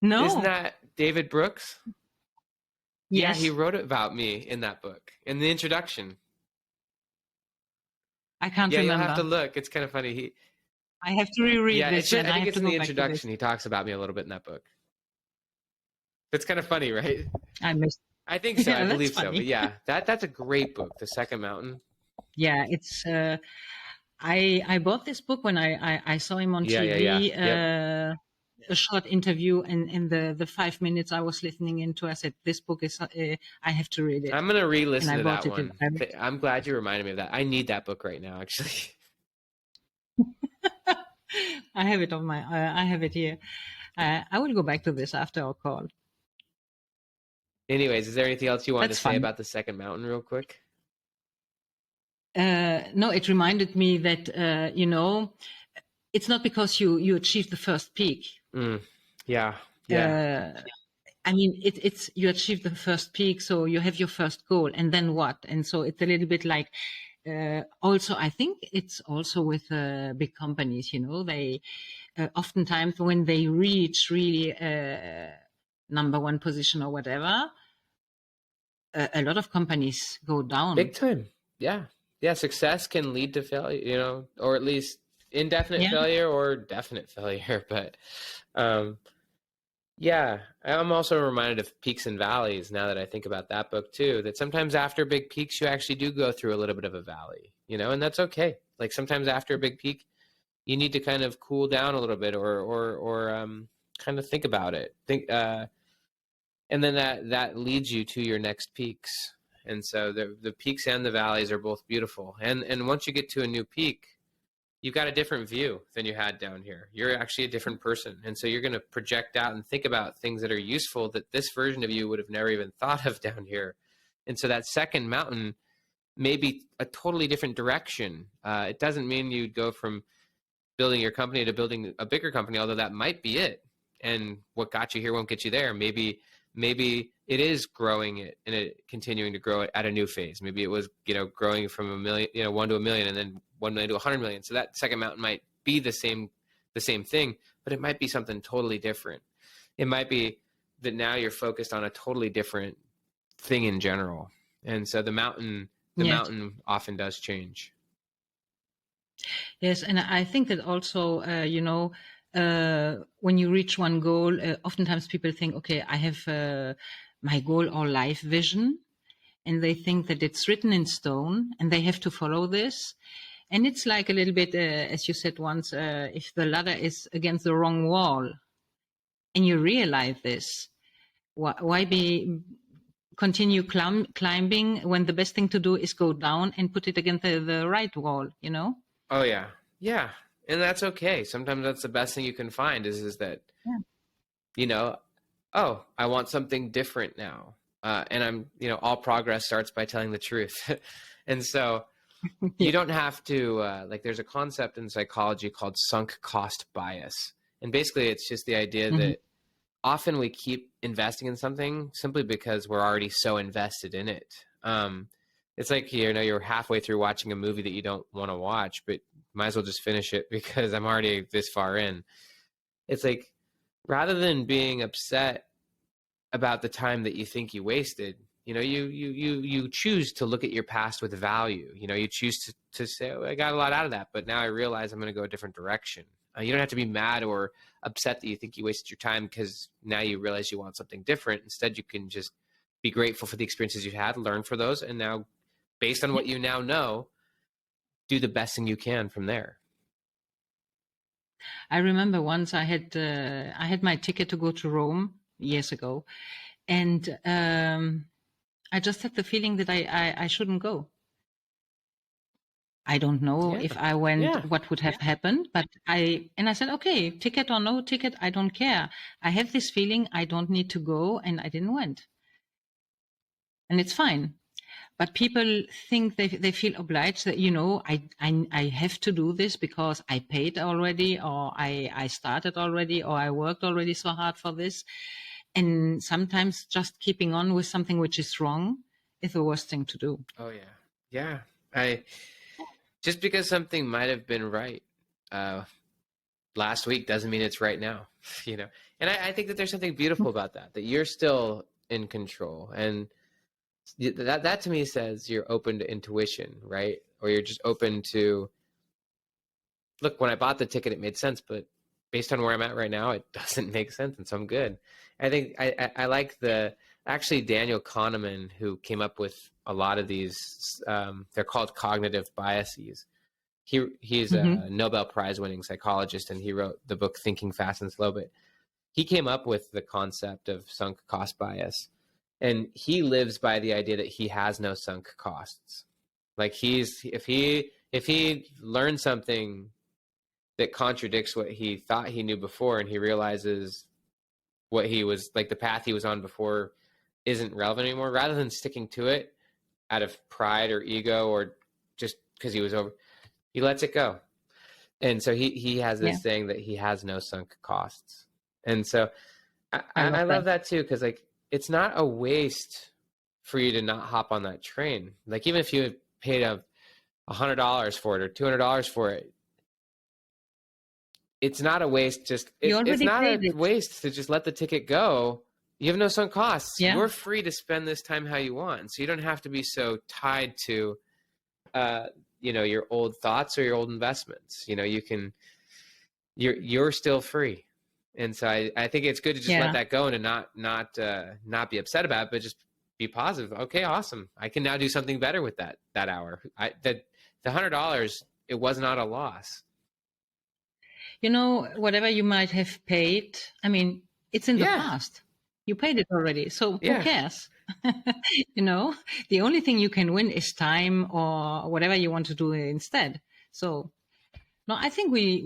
No. Isn't that David Brooks? Yes. Yeah, he wrote about me in that book, in the introduction. I can't remember. Yeah, you'll have to look. It's kind of funny. I have to reread this. I think it's in the introduction. He talks about me a little bit in that book. It's kind of funny, right? I think so. I believe so. But yeah, that's a great book, The Second Mountain. Yeah, it's... I bought this book when I saw him on TV, a short interview, and in the 5 minutes I was listening into, I said, this book is, I have to read it. I'm going to re-listen to that one. I'm glad you reminded me of that. I need that book right now, actually. I have it I have it here. I will go back to this after our call. Anyways, is there anything else you wanted to say about The Second Mountain real quick? No, it reminded me that, it's not because you achieved the first peak. Yeah. I mean, it's you achieved the first peak, so you have your first goal, and then what? And so it's a little bit like, also, I think it's also with big companies, they oftentimes when they reach really number one position or whatever, a lot of companies go down. Big time. Yeah. Yeah. Success can lead to failure, or at least indefinite failure or definite failure. But yeah, I'm also reminded of peaks and valleys now that I think about that book too, that sometimes after big peaks, you actually do go through a little bit of a valley, and that's okay. Like sometimes after a big peak, you need to kind of cool down a little bit or kind of think about it. And then that leads you to your next peaks. And so the peaks and the valleys are both beautiful. And once you get to a new peak, you've got a different view than you had down here. You're actually a different person. And so you're going to project out and think about things that are useful that this version of you would have never even thought of down here. And so that second mountain may be a totally different direction. It doesn't mean you'd go from building your company to building a bigger company, although that might be it. And what got you here won't get you there. Maybe it is growing it and it continuing to grow it at a new phase. Maybe it was, growing from 1 million, 1 to 1 million, and then 1 million to 100 million. So that second mountain might be the same thing, but it might be something totally different. It might be that now you're focused on a totally different thing in general. And so the mountain often does change. Yes. And I think that also, when you reach one goal, oftentimes people think, okay, I have my goal or life vision, and they think that it's written in stone and they have to follow this. And it's like a little bit, as you said once, if the ladder is against the wrong wall and you realize this, why be continue climbing when the best thing to do is go down and put it against the right wall, you know? Oh yeah. Yeah. And that's okay. Sometimes that's the best thing you can find is that, Yeah. you know, oh, I want something different now. And all progress starts by telling the truth. And so Yeah. you don't have to, like, there's a concept in psychology called sunk cost bias. And basically, it's just the idea Mm-hmm. that often we keep investing in something simply because we're already so invested in it. It's like, you're halfway through watching a movie that you don't want to watch, but might as well just finish it because I'm already this far in. It's like, rather than being upset about the time that you think you wasted, you choose to look at your past with value. You choose to say, oh, I got a lot out of that, but now I realize I'm going to go a different direction. You don't have to be mad or upset that you think you wasted your time because now you realize you want something different. Instead, you can just be grateful for the experiences you had, learn for those, and now, based on what you now know, do the best thing you can from there. I remember once I had my ticket to go to Rome years ago, and I just had the feeling that I shouldn't go. I don't know Yeah, if I went, yeah, what would have happened, but I said, okay, ticket or no ticket, I don't care. I have this feeling I don't need to go, and I didn't went, and it's fine. But people think they feel obliged that, I have to do this because I paid already, or I started already, or I worked already so hard for this. And sometimes just keeping on with something which is wrong is the worst thing to do. oh yeah, yeah. I Just because something might have been right last week doesn't mean it's right now, you know. And I think that there's something beautiful about that you're still in control, and that to me says you're open to intuition, right? Or you're just open to, look, when I bought the ticket, it made sense, but based on where I'm at right now, it doesn't make sense, and so I'm good. I think I like actually Daniel Kahneman, who came up with a lot of these. They're called cognitive biases. He's Mm-hmm. a Nobel Prize winning psychologist, and he wrote the book Thinking Fast and Slow. But he came up with the concept of sunk cost bias, and he lives by the idea that he has no sunk costs. Like, if he learned something that contradicts what he thought he knew before, and he realizes what he was like, the path he was on before isn't relevant anymore, rather than sticking to it out of pride or ego or just because he was over, he lets it go. And so he has Yeah, this saying that he has no sunk costs. And so I, I I love love that. that too, because, like, it's not a waste for you to not hop on that train. Like, even if you had paid $100 for it or $200 for it, it's not a waste. You It's already not paid a it. waste to just let the ticket go. You have no sunk costs. Yeah, You're free to spend this time how you want. So you don't have to be so tied to uh, your old thoughts or your old investments. You're still free. And so I think it's good to just let yeah. that go and to not be upset about it, but just be positive. Okay, awesome. I can now do something better with that hour. The $100, it was not a loss. Whatever you might have paid, I mean, it's in the Yeah, past. You paid it already, so who yeah, cares? you know, the only thing you can win is time or whatever you want to do instead. So, no, I think we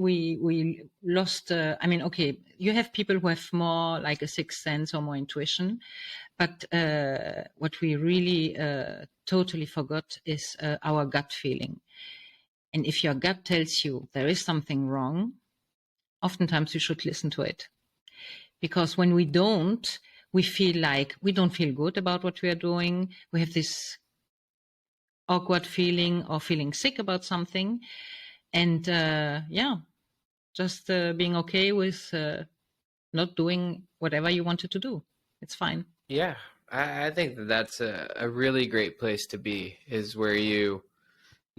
lost. I mean, okay, you have people who have more like a sixth sense or more intuition, but what we really totally forgot is our gut feeling. And if your gut tells you there is something wrong, oftentimes you should listen to it. Because when we don't, we feel like we don't feel good about what we are doing. We have this awkward feeling or feeling sick about something. And yeah, just being okay with not doing whatever you wanted to do. It's fine. yeah. I think that's a really great place to be, is where you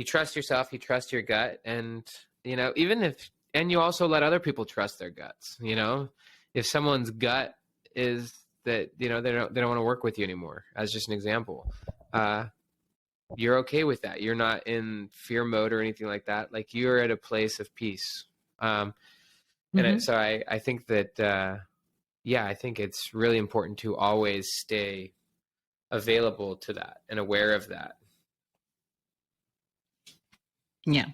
trust yourself, you trust your gut, and and you also let other people trust their guts. If someone's gut is that they don't want to work with you anymore, as just an example, you're okay with that. You're not in fear mode or anything like that. Like, you're at a place of peace. Um, Mm-hmm. so I think that yeah, I think it's really important to always stay available to that and aware of that. Yeah.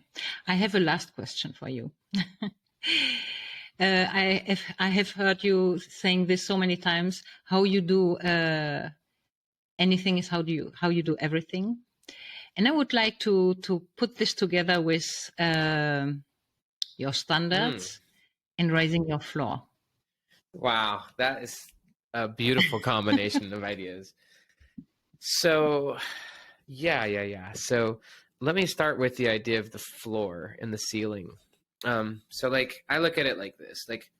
I have a last question for you. I have heard you saying this so many times. How you do anything is how you do everything. And I would like to put this together with your Mm. standards and raising your floor. Wow, that is a beautiful combination of ideas. So, yeah. So, let me start with the idea of the floor and the ceiling. So like I look at it like this: like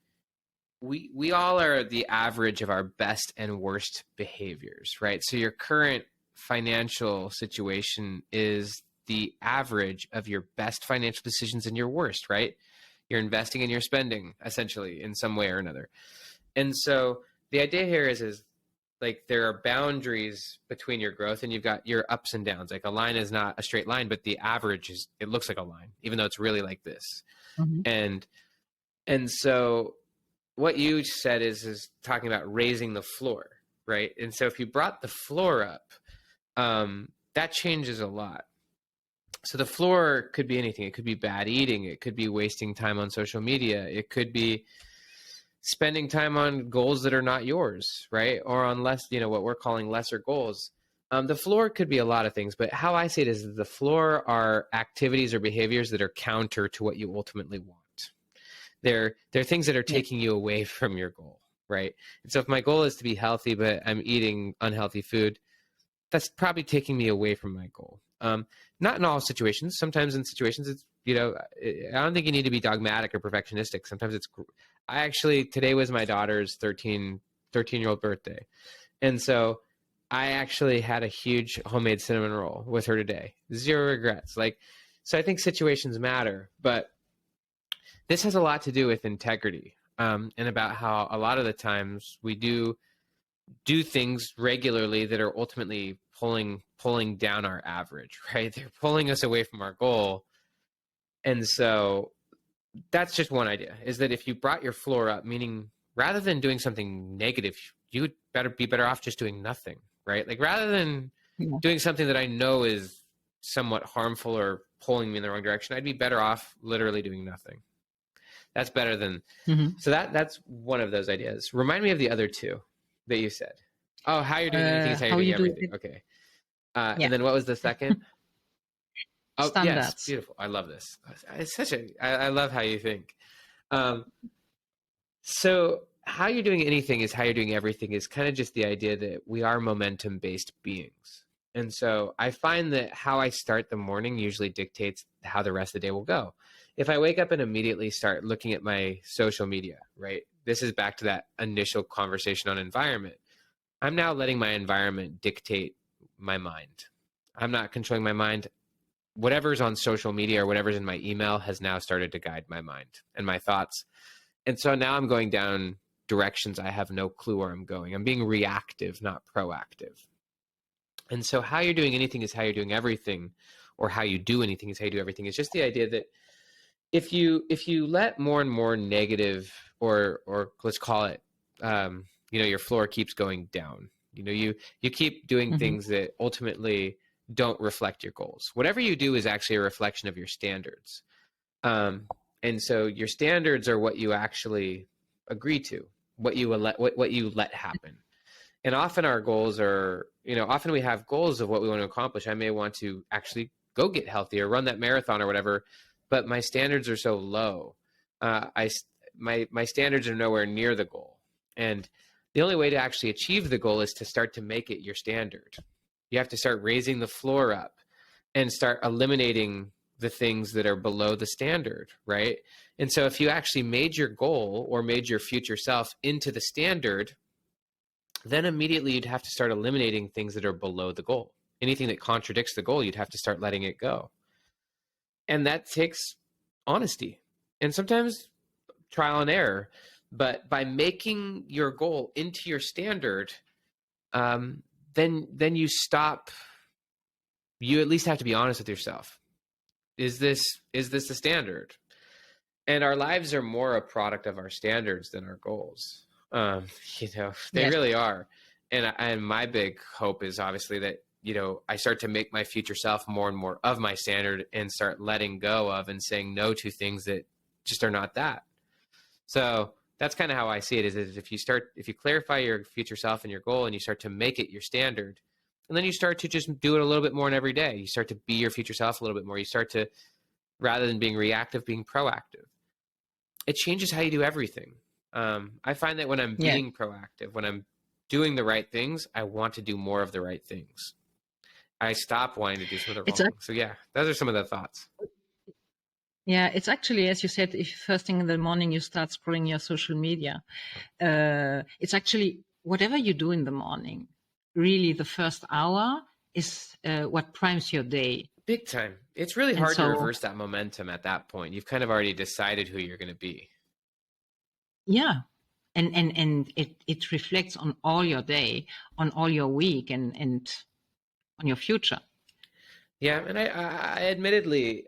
we all are the average of our best and worst behaviors, right? So your current financial situation is the average of your best financial decisions and your worst, right? You're investing and you're spending essentially in some way or another. And so the idea here is like there are boundaries between your growth and you've got your ups and downs. Like a line is not a straight line, but the average is, it looks like a line, even though it's really like this. Mhm. And so what you said is talking about raising the floor, right? And so if you brought the floor up, that changes a lot. So the floor could be anything. It could be bad eating. It could be wasting time on social media. It could be spending time on goals that are not yours, right? Or on less, what we're calling lesser goals. The floor could be a lot of things, but how I see it is the floor are activities or behaviors that are counter to what you ultimately want. They're things that are Yeah. taking you away from your goal, right? And so if my goal is to be healthy, but I'm eating unhealthy food, that's probably taking me away from my goal. Not in all situations. Sometimes in situations, it's, I don't think you need to be dogmatic or perfectionistic. Sometimes today was my daughter's 13-year-old birthday. And so I actually had a huge homemade cinnamon roll with her today. Zero regrets. So I think situations matter, but this has a lot to do with integrity, and about how a lot of the times we do things regularly that are ultimately pulling down our average, right? They're pulling us away from our goal. And so that's just one idea, is that if you brought your floor up, meaning rather than doing something negative, you would be better off just doing nothing, right? Like rather than Yeah. doing something that I know is somewhat harmful or pulling me in the wrong direction, I'd be better off literally doing nothing. That's better than, Mhm. so that's one of those ideas. Remind me of the other two that you said. Oh, how you're doing anything is how you're How doing you do everything. it? Okay. Yeah. And then what was the second? Oh, yes. Standards. Beautiful. I love this. It's I love how you think. Um, so how you're doing anything is how you're doing everything is kind of just the idea that we are momentum based beings. And so I find that how I start the morning usually dictates how the rest of the day will go. If I wake up and immediately start looking at my social media, right? This is back to that initial conversation on environment. I'm now letting my environment dictate my mind. I'm not controlling my mind. Whatever's on social media or whatever's in my email has now started to guide my mind and my thoughts. And so now I'm going down directions I have no clue where I'm going. I'm being reactive, not proactive. And so how you're doing anything is how you're doing everything, or how you do anything is how you do everything. It's just the idea that if you let more and more negative, or let's call it, your floor keeps going down. You keep doing Mhm. things that ultimately don't reflect your goals. Whatever you do is actually a reflection of your standards. And so your standards are what you actually agree to, what you let happen. And often our goals are, often we have goals of what we want to accomplish. I may want to actually go get healthy or run that marathon or whatever, but my standards are so low. My standards are nowhere near the goal. And the only way to actually achieve the goal is to start to make it your standard. You have to start raising the floor up and start eliminating the things that are below the standard, right? And so if you actually made your goal or made your future self into the standard, then immediately you'd have to start eliminating things that are below the goal. Anything that contradicts the goal, you'd have to start letting it go. And that takes honesty and sometimes trial and error. But by making your goal into your standard, then you stop. You at least have to be honest with yourself. Is this the standard? And our lives are more a product of our standards than our goals. Um, they Yes. really are. And my big hope is obviously that, I start to make my future self more and more of my standard and start letting go of and saying no to things that just are not that. So that's kind of how I see it is if you clarify your future self and your goal and you start to make it your standard, and then you start to just do it a little bit more in every day. You start to be your future self a little bit more. You start to, rather than being reactive, being proactive. It changes how you do everything. I find that when I'm Yeah. being proactive, when I'm doing the right things, I want to do more of the right things. I stop wanting to do some of the It's wrong things. So yeah, those are some of the thoughts. Yeah, it's actually, as you said, if first thing in the morning you start scrolling your social media, it's actually whatever you do in the morning, really the first hour is what primes your day. Big time. It's really And hard to so, reverse that momentum at that point. You've kind of already decided who you're going to be. yeah. And it reflects on all your day, on all your week, and on your future. Yeah, and I admittedly,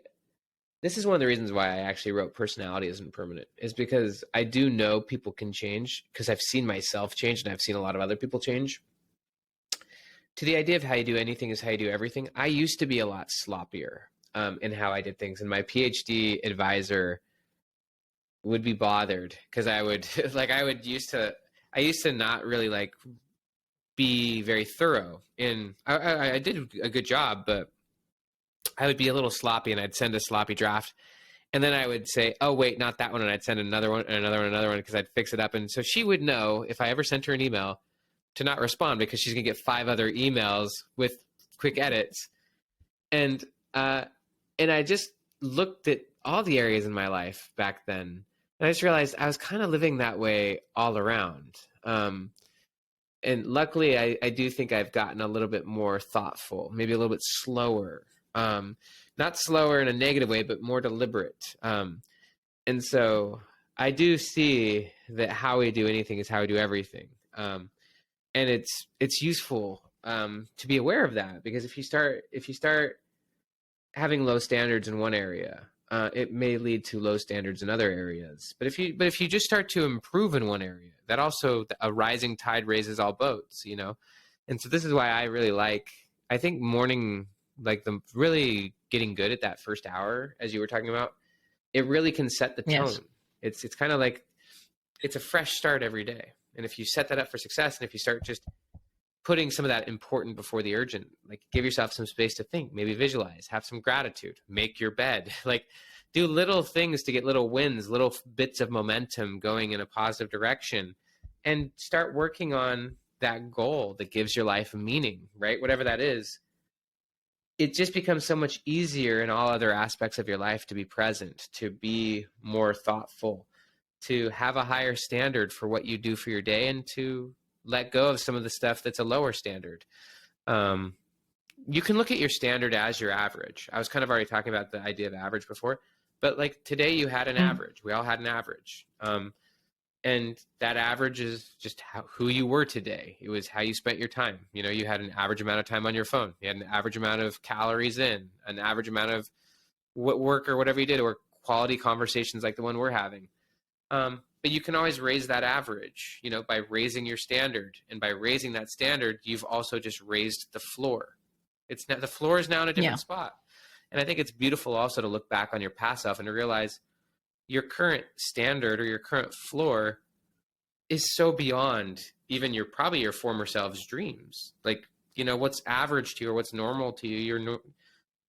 this is one of the reasons why I actually wrote Personality Isn't Permanent, is because I do know people can change because I've seen myself change and I've seen a lot of other people change. To the idea of how you do anything is how you do everything, I used to be a lot sloppier in how I did things. And my PhD advisor would be bothered because I would I used to not really like be very thorough I did a good job, but I would be a little sloppy and I'd send a sloppy draft. And then I would say, oh, wait, not that one. And I'd send another one and another one, and another one because I'd fix it up. And so she would know if I ever sent her an email to not respond because she's going to get 5 other emails with quick edits. And, uh, and I just looked at all the areas in my life back then. And I just realized I was kind of living that way all around. And luckily, I do think I've gotten a little bit more thoughtful, maybe a little bit slower. Not slower in a negative way, but more deliberate. And so I do see that how we do anything is how we do everything. And it's useful to be aware of that, because if you start having low standards in one area, it may lead to low standards in other areas. But if you just start to improve in one area, that also, a rising tide raises all boats, And so this is why I really I think morning, like the really getting good at that first hour, as you were talking about, it really can set the Yes. tone. It's kind of like it's a fresh start every day. And if you set that up for success, and if you start just putting some of that important before the urgent, like give yourself some space to think, maybe visualize, have some gratitude, make your bed, like do little things to get little wins, little bits of momentum going in a positive direction, and start working on that goal that gives your life a meaning, right? Whatever that is, it just becomes so much easier in all other aspects of your life to be present, to be more thoughtful, to have a higher standard for what you do for your day, and to let go of some of the stuff that's a lower standard. Um, you can look at your standard as your average. I was kind of already talking about the idea of average before, but like today you had an Mm. average. We all had an average. And that average is just who you were today. It was how you spent your time. You had an average amount of time on your phone. You had an average amount of calories in, an average amount of what work or whatever you did, or quality conversations like the one we're having. But you can always raise that average, by raising your standard. And by raising that standard, you've also just raised the floor. It's now, the floor is now in a Yeah. different spot. And I think it's beautiful also to look back on your past self and to realize your current standard, or your current floor, is so beyond even probably your former self's dreams. Like, what's average to you or what's normal to you,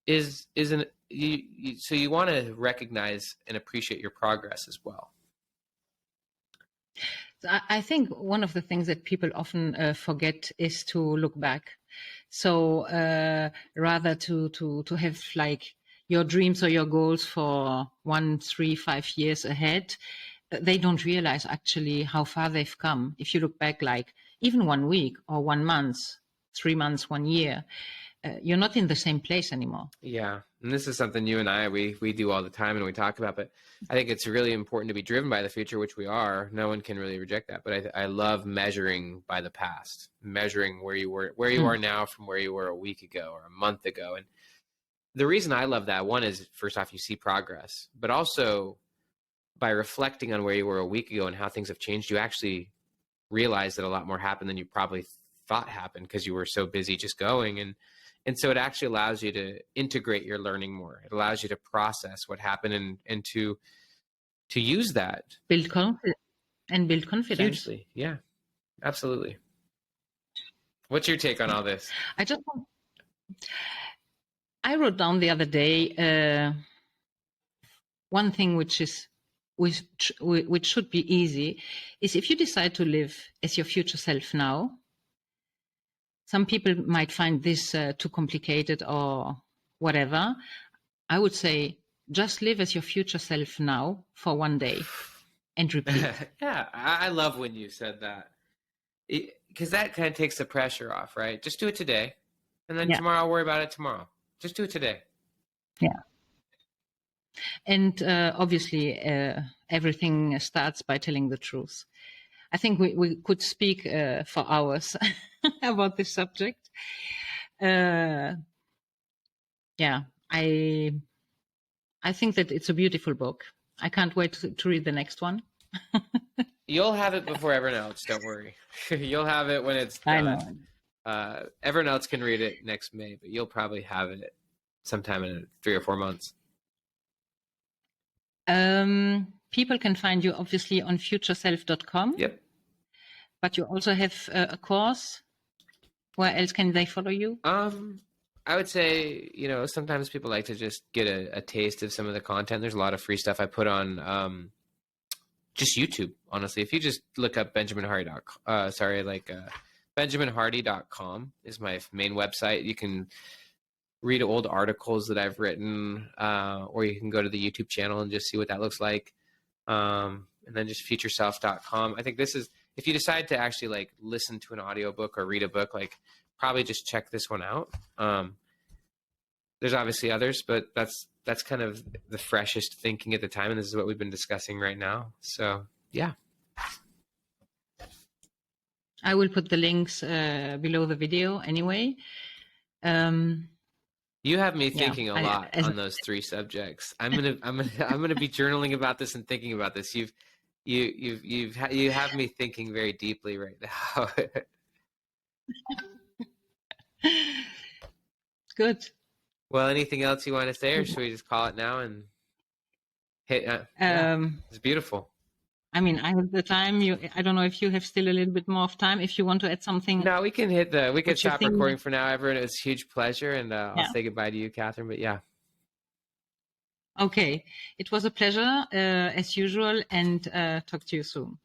isn't so you want to recognize and appreciate your progress as well. So I think one of the things that people often forget is to look back. So rather to have like your dreams or your goals for 1, 3, 5 years ahead, they don't realize actually how far they've come. If you look back, like even 1 week or 1 month, 3 months, 1 year, you're not in the same place anymore. Yeah, and this is something you and I we do all the time and we talk about. But I think it's really important to be driven by the future, which we are. No one can really reject that. But I love measuring by the past, measuring where you are now from where you were a week ago or a month ago. And the reason I love that, one, is first off, you see progress, but also by reflecting on where you were a week ago and how things have changed, you actually realize that a lot more happened than you probably thought happened because you were so busy just going. And so it actually allows you to integrate your learning more. It allows you to process what happened and to use that. Build confidence. Hugely. Yeah, absolutely. What's your take on all this? I wrote down the other day one thing which should be easy is if you decide to live as your future self now. Some people might find this too complicated or whatever. I would say just live as your future self now for one day and repeat. Yeah, I love when you said that, because that kind of takes the pressure off, right? Just do it today, and then tomorrow I'll worry about it tomorrow. Just do it today. Yeah. And obviously, everything starts by telling the truth. I think we could speak for hours about this subject. Yeah, I think that it's a beautiful book. I can't wait to read the next one. You'll have it before everyone else. Don't worry. You'll have it when it's done. I know. Everyone else can read it next May, but you'll probably have it sometime in 3 or 4 months. People can find you obviously on futureself.com. Yep. But you also have a course. Where else can they follow you? I would say, sometimes people like to just get a taste of some of the content. There's a lot of free stuff I put on just YouTube, honestly. If you just look up benjaminhardy.com is my main website. You can read old articles that I've written, or you can go to the YouTube channel and just see what that looks like. And then just futureself.com. I think this is, if you decide to actually like listen to an audiobook or read a book, like probably just check this one out. There's obviously others, but that's kind of the freshest thinking at the time, and this is what we've been discussing right now. So yeah, I will put the links below the video anyway. You have me thinking a lot on those 3 subjects. I'm gonna be journaling about this and thinking about this. You have me thinking very deeply right now. Good. Well, anything else you want to say, or should we just call it now and hit? It's beautiful. I mean, I have the time. I don't know if you have still a little bit more of time. If you want to add something. No, we can stop recording for now. Everyone, it was a huge pleasure, and I'll say goodbye to you, Catherine. But yeah. Okay, it was a pleasure as usual, and talk to you soon.